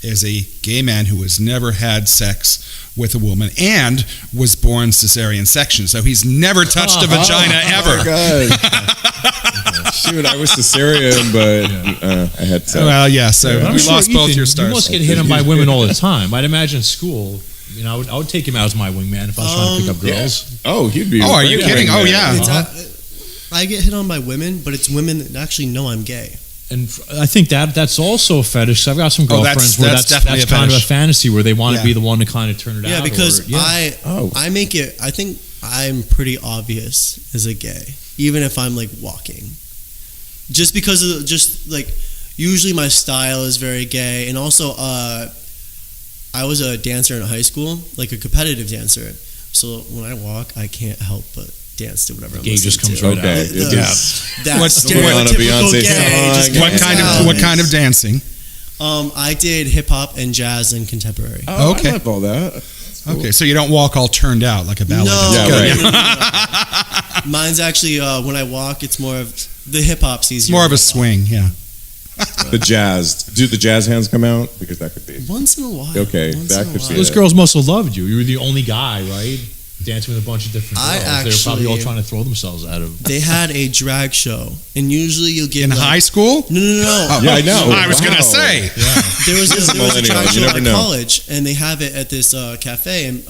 [SPEAKER 2] is a gay man who has never had sex with a woman and was born cesarean section. So he's never touched a vagina ever.
[SPEAKER 1] Oh my God. Shoot, I was cesarean, but I had sex.
[SPEAKER 2] Well, yeah, so
[SPEAKER 3] But I'm
[SPEAKER 2] we
[SPEAKER 3] sure,
[SPEAKER 2] lost both
[SPEAKER 3] Ethan,
[SPEAKER 2] your stars.
[SPEAKER 3] You must get hit on by women all the time. I'd imagine in school, I would take him out as my wingman if I was trying to pick up girls.
[SPEAKER 1] Oh, he'd be.
[SPEAKER 2] Oh, are you
[SPEAKER 1] great
[SPEAKER 2] kidding? Oh,
[SPEAKER 1] wingman.
[SPEAKER 2] yeah.
[SPEAKER 4] I get hit on by women, but it's women that actually know I'm gay.
[SPEAKER 3] And I think that's also a fetish. I've got some girlfriends where
[SPEAKER 2] that's
[SPEAKER 3] that's
[SPEAKER 2] definitely a
[SPEAKER 3] kind of a
[SPEAKER 2] fetish.
[SPEAKER 3] fantasy where they want
[SPEAKER 2] Yeah.
[SPEAKER 3] to be the one to kind of turn it out.
[SPEAKER 4] Yeah, because
[SPEAKER 3] or-
[SPEAKER 4] I make it. I think I'm pretty obvious as a gay, even if I'm like walking. Just because of usually my style is very gay, and also I was a dancer in high school, like a competitive dancer. So when I walk, I can't help but dance to whatever I'm
[SPEAKER 3] Gay just
[SPEAKER 4] listening
[SPEAKER 3] comes
[SPEAKER 4] to.
[SPEAKER 3] right out.
[SPEAKER 1] Okay.
[SPEAKER 4] That
[SPEAKER 2] What's-
[SPEAKER 4] stereotypical
[SPEAKER 1] Beyonce
[SPEAKER 4] gay.
[SPEAKER 1] song.
[SPEAKER 4] just
[SPEAKER 2] What
[SPEAKER 4] comes
[SPEAKER 2] kind
[SPEAKER 4] out.
[SPEAKER 2] of dancing?
[SPEAKER 4] I did hip hop and jazz and contemporary.
[SPEAKER 1] Oh,
[SPEAKER 2] Okay.
[SPEAKER 1] I love all that. That's cool.
[SPEAKER 2] Okay, so you don't walk all turned out like a ballet
[SPEAKER 4] No,
[SPEAKER 2] dancer.
[SPEAKER 1] Yeah,
[SPEAKER 2] Good.
[SPEAKER 1] right.
[SPEAKER 4] Mine's actually when I walk, it's more of the hip hop's easier.
[SPEAKER 2] More of a swing, yeah.
[SPEAKER 1] The jazz. Do the jazz hands come out? Because that could be.
[SPEAKER 4] Once in a while.
[SPEAKER 1] Okay,
[SPEAKER 4] Once
[SPEAKER 1] that
[SPEAKER 4] in a
[SPEAKER 1] could
[SPEAKER 4] while.
[SPEAKER 1] be
[SPEAKER 3] Those
[SPEAKER 1] it.
[SPEAKER 3] girls must have loved you. You were the only guy, right? Dancing with a bunch of different
[SPEAKER 4] I
[SPEAKER 3] girls. They were probably all
[SPEAKER 4] actually-
[SPEAKER 3] trying to throw themselves at him.
[SPEAKER 4] They had a drag show, and usually you'll get
[SPEAKER 2] In
[SPEAKER 4] like,
[SPEAKER 2] high school?
[SPEAKER 4] No.
[SPEAKER 1] Yeah, I know.
[SPEAKER 2] I was going
[SPEAKER 1] Wow.
[SPEAKER 2] to say.
[SPEAKER 4] There was a
[SPEAKER 1] millennial,
[SPEAKER 4] drag
[SPEAKER 1] you
[SPEAKER 4] show
[SPEAKER 1] never
[SPEAKER 4] at
[SPEAKER 1] know.
[SPEAKER 4] college, and they have it at this cafe, and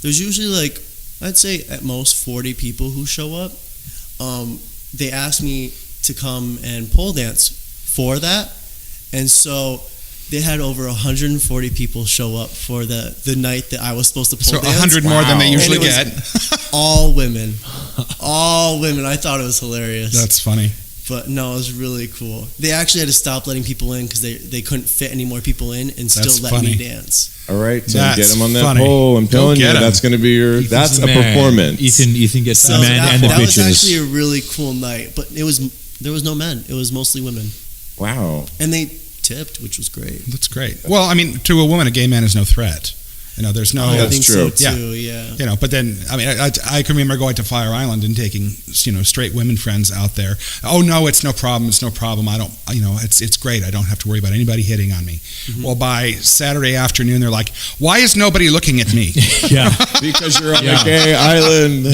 [SPEAKER 4] there's usually like I'd say at most 40 people who show up. They asked me to come and pole dance for that, and so they had over 140 people show up for the night that I was supposed to pole
[SPEAKER 2] So
[SPEAKER 4] dance.
[SPEAKER 2] 100 more than they
[SPEAKER 1] Wow.
[SPEAKER 2] usually
[SPEAKER 4] And it
[SPEAKER 2] get.
[SPEAKER 4] was all women. All women. I thought it was hilarious.
[SPEAKER 2] That's funny.
[SPEAKER 4] But no, it was really cool. They actually had to stop letting people in because they couldn't fit any more people in and still
[SPEAKER 2] That's
[SPEAKER 4] let
[SPEAKER 2] funny.
[SPEAKER 4] me dance.
[SPEAKER 1] All right, Tim,
[SPEAKER 2] That's
[SPEAKER 1] get him on that
[SPEAKER 2] funny.
[SPEAKER 1] pole. I'm
[SPEAKER 2] Go
[SPEAKER 1] telling you,
[SPEAKER 2] get him.
[SPEAKER 1] that's going to be your.
[SPEAKER 3] Ethan's
[SPEAKER 1] That's
[SPEAKER 3] the
[SPEAKER 1] a
[SPEAKER 3] man.
[SPEAKER 1] performance.
[SPEAKER 3] Ethan gets
[SPEAKER 4] So
[SPEAKER 3] the man
[SPEAKER 4] that,
[SPEAKER 3] and the
[SPEAKER 4] that was
[SPEAKER 3] bitches.
[SPEAKER 4] actually a really cool night. But there was no men. It was mostly women,
[SPEAKER 1] Wow.
[SPEAKER 4] and they tipped, which was great.
[SPEAKER 2] That's great. Well, I mean, to a woman, a gay man is no threat. You know, there's no.
[SPEAKER 4] I
[SPEAKER 1] that's
[SPEAKER 4] think
[SPEAKER 1] true.
[SPEAKER 4] so too. Yeah.
[SPEAKER 2] You know, but then I mean, I can remember going to Fire Island and taking straight women friends out there. Oh no, it's no problem. It's no problem. I don't. It's great. I don't have to worry about anybody hitting on me.
[SPEAKER 4] Mm-hmm.
[SPEAKER 2] Well, by Saturday afternoon, they're like, "Why is nobody looking at me?
[SPEAKER 3] Yeah.
[SPEAKER 1] Because you're on
[SPEAKER 3] Yeah.
[SPEAKER 1] a gay island.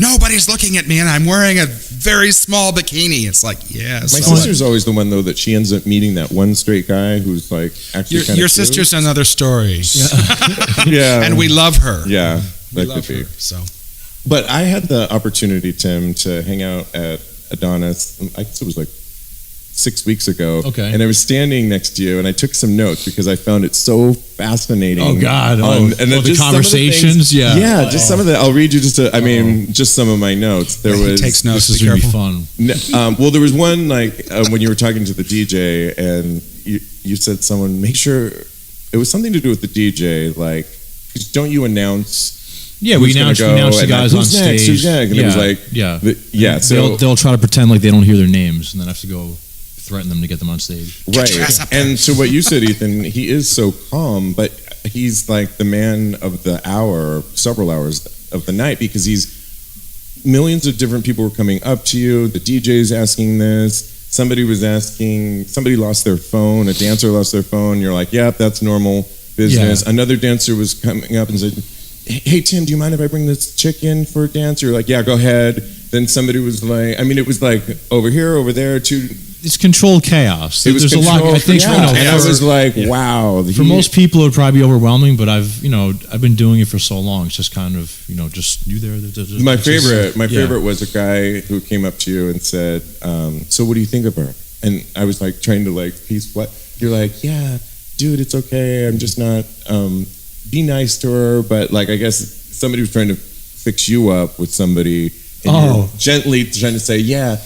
[SPEAKER 2] Nobody's looking at me, and I'm wearing a very small bikini." It's like, yes.
[SPEAKER 1] My
[SPEAKER 2] so-
[SPEAKER 1] sister's always the one though that she ends up meeting that one straight guy who's like actually
[SPEAKER 2] Your,
[SPEAKER 1] kind
[SPEAKER 2] your
[SPEAKER 1] of
[SPEAKER 2] sister's another story,
[SPEAKER 1] yeah,
[SPEAKER 2] and we love her.
[SPEAKER 1] yeah,
[SPEAKER 2] we
[SPEAKER 1] that
[SPEAKER 2] love
[SPEAKER 1] could be.
[SPEAKER 2] her. So
[SPEAKER 1] But I had the opportunity, Tim, to hang out at Adonis. I guess it was like 6 weeks ago.
[SPEAKER 3] Okay.
[SPEAKER 1] And I was standing next to you, and I took some notes because I found it so fascinating.
[SPEAKER 3] Oh, God.
[SPEAKER 1] And
[SPEAKER 3] The
[SPEAKER 1] just some of
[SPEAKER 3] conversations.
[SPEAKER 1] things-
[SPEAKER 3] Yeah.
[SPEAKER 1] Yeah, just some of the. I'll read you just. Just some of my notes. There
[SPEAKER 2] he
[SPEAKER 1] was.
[SPEAKER 2] takes notes.
[SPEAKER 3] This is
[SPEAKER 2] Be
[SPEAKER 3] going to be
[SPEAKER 2] careful.
[SPEAKER 3] fun.
[SPEAKER 1] Well, there was one when you were talking to the DJ, and you said someone make sure it was something to do with the DJ. Like, don't you announce?
[SPEAKER 3] Yeah, we
[SPEAKER 1] who's gonna
[SPEAKER 3] announced
[SPEAKER 1] go,
[SPEAKER 3] the
[SPEAKER 1] and
[SPEAKER 3] guys
[SPEAKER 1] who's
[SPEAKER 3] on
[SPEAKER 1] next,
[SPEAKER 3] stage.
[SPEAKER 1] Who's next? And it was like,
[SPEAKER 3] yeah.
[SPEAKER 1] So
[SPEAKER 3] they'll try to pretend like they don't hear their names, and then have to go threaten them to get them on stage.
[SPEAKER 1] right.
[SPEAKER 2] your ass up there.
[SPEAKER 1] And so what you said, Ethan, he is so calm, but he's like the man of the hour, several hours of the night, because he's millions of different people were coming up to you. The DJ's asking this. Somebody was asking. Somebody lost their phone. A dancer lost their phone. You're like, yep, that's normal business.
[SPEAKER 3] Yeah.
[SPEAKER 1] Another dancer was coming up and said, hey Tim, do you mind if I bring this chick in for a dance? You're like, yeah, go ahead. Then somebody was like, I mean, it was like over here, over there, too.
[SPEAKER 3] It's controlled chaos.
[SPEAKER 1] It was
[SPEAKER 3] There's a lot. I think
[SPEAKER 1] yeah. And I was like, wow.
[SPEAKER 3] for most people, it would probably be overwhelming. But I've been doing it for so long. It's just kind of just you there.
[SPEAKER 1] My favorite was a guy who came up to you and said, so what do you think of her? And I was like trying to peace what? You're like, yeah, dude, it's okay. I'm just not, be nice to her. But I guess somebody was trying to fix you up with somebody. and you're gently trying to say, yeah,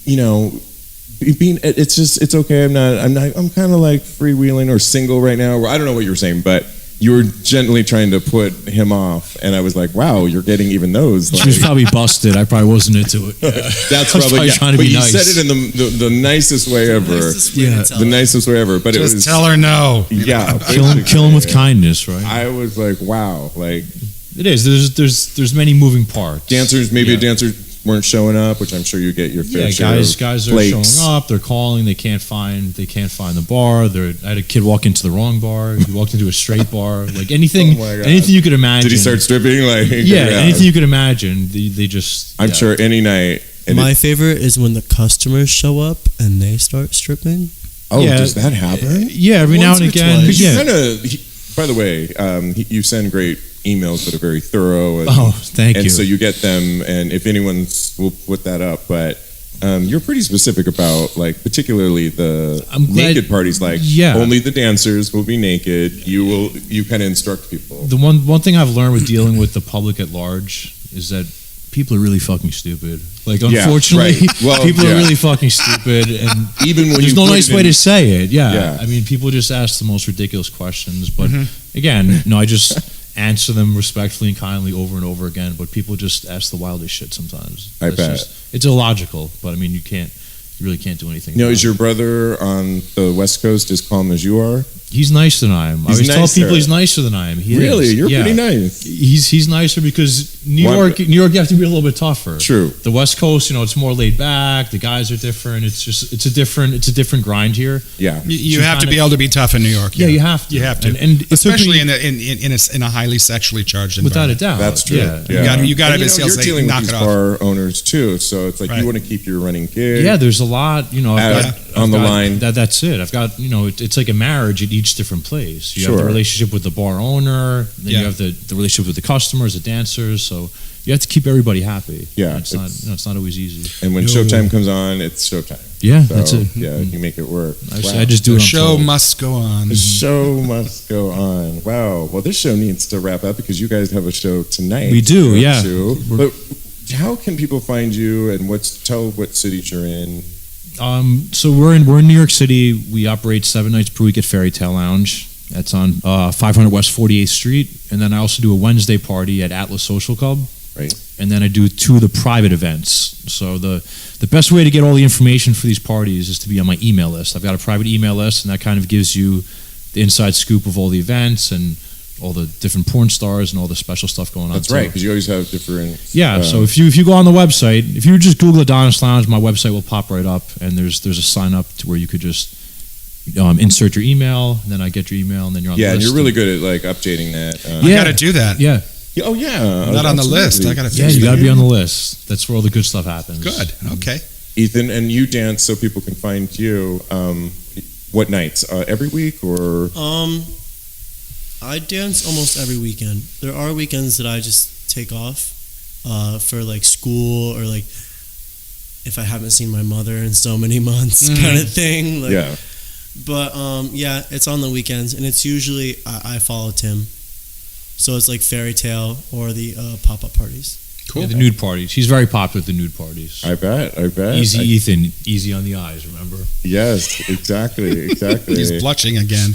[SPEAKER 1] you know, it's okay. I'm kind of like freewheeling or single right now. Or I don't know what you were saying, but you were gently trying to put him off, and I was like, "Wow, you're getting even those."
[SPEAKER 3] She was probably busted. I probably wasn't into it.
[SPEAKER 1] That's probably
[SPEAKER 3] trying to
[SPEAKER 1] but
[SPEAKER 3] be
[SPEAKER 1] you
[SPEAKER 3] nice.
[SPEAKER 1] said it in the nicest way ever. The nicest way ever. But
[SPEAKER 2] just
[SPEAKER 1] it was
[SPEAKER 2] tell her no.
[SPEAKER 1] Yeah,
[SPEAKER 3] kill him with kindness, right?
[SPEAKER 1] I was like, "Wow!" Like
[SPEAKER 3] it is. There's many moving parts.
[SPEAKER 1] Dancers, maybe a dancer weren't showing up, which I'm sure you get your fair share.
[SPEAKER 3] Guys are showing up. They're calling. They can't find the bar. I had a kid walk into the wrong bar. He walked into a straight bar. Like anything you could imagine.
[SPEAKER 1] Did he start stripping? Like
[SPEAKER 3] anything you could imagine. They just.
[SPEAKER 1] I'm sure any night.
[SPEAKER 4] My favorite is when the customers show up and they start stripping.
[SPEAKER 1] Oh, does that happen?
[SPEAKER 3] Every now and again.
[SPEAKER 1] By the way, you send great emails that are very thorough. And,
[SPEAKER 3] thank you.
[SPEAKER 1] And so you get them, and if anyone's, we'll put that up. But you're pretty specific about, like, particularly the naked parties. Like, only the dancers will be naked. You kind of instruct people.
[SPEAKER 3] The one thing I've learned with dealing with the public at large is that people are really fucking stupid. Like, unfortunately, people are really fucking stupid, and
[SPEAKER 1] even when
[SPEAKER 3] there's no nice way to say it. I mean, people just ask the most ridiculous questions. But again, I just answer them respectfully and kindly over and over again. But people just ask the wildest shit sometimes.
[SPEAKER 1] I bet
[SPEAKER 3] it's illogical, but I mean, you really can't do anything.
[SPEAKER 1] Is your brother on the West Coast as calm as you are?
[SPEAKER 3] He's nicer than I am. I always tell people he's nicer than I am.
[SPEAKER 1] Really? You're pretty nice.
[SPEAKER 3] He's nicer because New York, you have to be a little bit tougher.
[SPEAKER 1] True.
[SPEAKER 3] The West Coast, it's more laid back. The guys are different. It's a different grind here.
[SPEAKER 1] Yeah.
[SPEAKER 2] You have to be able to be tough in New York.
[SPEAKER 3] Yeah, you have to.
[SPEAKER 2] You have to.
[SPEAKER 3] And
[SPEAKER 2] especially in a highly sexually charged environment.
[SPEAKER 3] Without a doubt.
[SPEAKER 1] That's true.
[SPEAKER 3] Yeah.
[SPEAKER 2] You got to be
[SPEAKER 1] you're dealing with these bar owners too, so it's like you want to keep your running gig.
[SPEAKER 3] Yeah, there's a lot,
[SPEAKER 1] on the line.
[SPEAKER 3] That's it. I've got, it's like a marriage at each different place. You have the relationship with the bar owner, then you have the relationship with the customers, the dancers. So you have to keep everybody happy.
[SPEAKER 1] Yeah,
[SPEAKER 3] it's not always easy.
[SPEAKER 1] And when showtime comes on, it's showtime.
[SPEAKER 3] Yeah,
[SPEAKER 1] so,
[SPEAKER 3] that's it.
[SPEAKER 1] Yeah, you make it work.
[SPEAKER 3] I just do it.
[SPEAKER 2] The show must go on.
[SPEAKER 1] The show must go on. Wow. Well, this show needs to wrap up because you guys have a show tonight.
[SPEAKER 3] We do. Yeah.
[SPEAKER 1] But how can people find you and tell what cities you're in?
[SPEAKER 3] So we're in New York City. We operate 7 nights per week at Fairy Tale Lounge. That's on 500 West 48th Street. And then I also do a Wednesday party at Atlas Social Club.
[SPEAKER 1] Right.
[SPEAKER 3] And then I do 2 of the private events. So the best way to get all the information for these parties is to be on my email list. I've got a private email list, and that kind of gives you the inside scoop of all the events and all the different porn stars and all the special stuff going on.
[SPEAKER 1] That's right, because you always have different.
[SPEAKER 3] So if you go on the website, if you just Google Adonis Lounge, my website will pop right up, and there's a sign up to where you could just insert your email, and then I get your email, and then you're on the list.
[SPEAKER 1] Yeah, and you're really good at like updating that.
[SPEAKER 2] I got to do that.
[SPEAKER 3] Yeah.
[SPEAKER 1] Oh yeah.
[SPEAKER 2] I'm not on the list. I got to.
[SPEAKER 3] Yeah, you got to be on the list. That's where all the good stuff happens.
[SPEAKER 2] Good. Okay.
[SPEAKER 1] Ethan, and you dance so people can find you. What nights? Every week or?
[SPEAKER 4] I dance almost every weekend. There are weekends that I just take off for like school or like if I haven't seen my mother in so many months kind of thing. Like,
[SPEAKER 1] yeah.
[SPEAKER 4] But it's on the weekends, and it's usually I follow Tim, so it's like Fairy Tale or the pop-up parties.
[SPEAKER 2] Cool.
[SPEAKER 3] Yeah, the nude parties. He's very popular with the nude parties.
[SPEAKER 1] I bet.
[SPEAKER 3] Ethan, easy on the eyes. Remember?
[SPEAKER 1] Yes, exactly.
[SPEAKER 2] He's blushing again.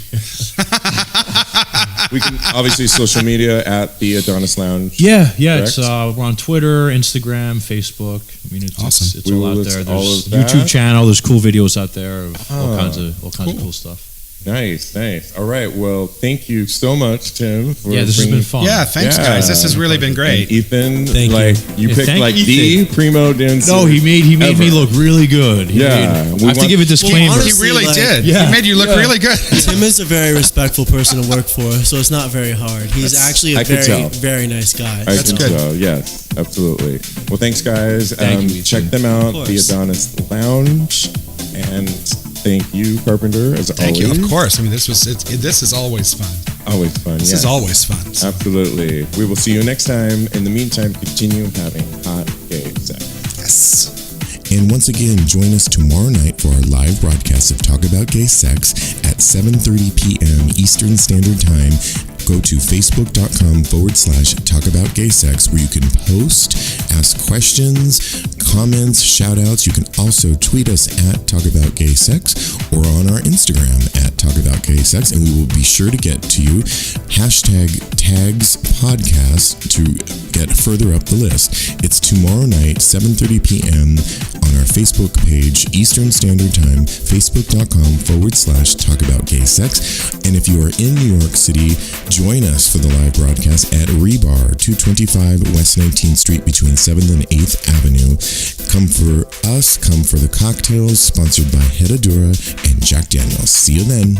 [SPEAKER 1] We can obviously social media at the Adonis Lounge.
[SPEAKER 3] Yeah. It's we're on Twitter, Instagram, Facebook. I mean, it's
[SPEAKER 2] awesome.
[SPEAKER 3] It's all out there. There's YouTube channel. There's cool videos out there of all kinds of cool stuff.
[SPEAKER 1] Nice. All right. Well, thank you so much, Tim.
[SPEAKER 3] This has been fun.
[SPEAKER 2] Yeah, thanks, guys. This has really been great.
[SPEAKER 1] And Ethan,
[SPEAKER 4] thank
[SPEAKER 1] you picked the primo dancer.
[SPEAKER 3] No, he made me look really good. I have to give a disclaimer.
[SPEAKER 2] Well, honestly, he really did. Yeah. He made you look really good.
[SPEAKER 4] Tim is a very respectful person to work for, so it's not very hard. He's actually a very, very nice guy.
[SPEAKER 2] That's good.
[SPEAKER 1] Yes, absolutely. Well, thanks, guys.
[SPEAKER 3] Thank you.
[SPEAKER 1] Check them out, the Adonis Lounge, and thank you, Carpenter, as always.
[SPEAKER 2] Thank you. Of course. I mean, this is always fun.
[SPEAKER 1] Always fun.
[SPEAKER 2] This is always fun.
[SPEAKER 1] So. Absolutely. We will see you next time. In the meantime, continue having hot gay sex.
[SPEAKER 2] Yes.
[SPEAKER 5] And once again, join us tomorrow night for our live broadcast of Talk About Gay Sex at 7:30 p.m. Eastern Standard Time go to facebook.com/talkaboutgaysex, where you can post, ask questions, comments, shout outs. You can also tweet us at talkaboutgaysex or on our Instagram at talkaboutgaysex, and we will be sure to get to you. #TagsPodcast to get further up the list. It's tomorrow night, 7:30 p.m. on our Facebook page, Eastern Standard Time, facebook.com/talkaboutgaysex. And if you are in New York City, join us for the live broadcast at REV, 225 West 19th Street between 7th and 8th Avenue. Come for us, come for the cocktails, sponsored by Herradura and Jack Daniels. See you then.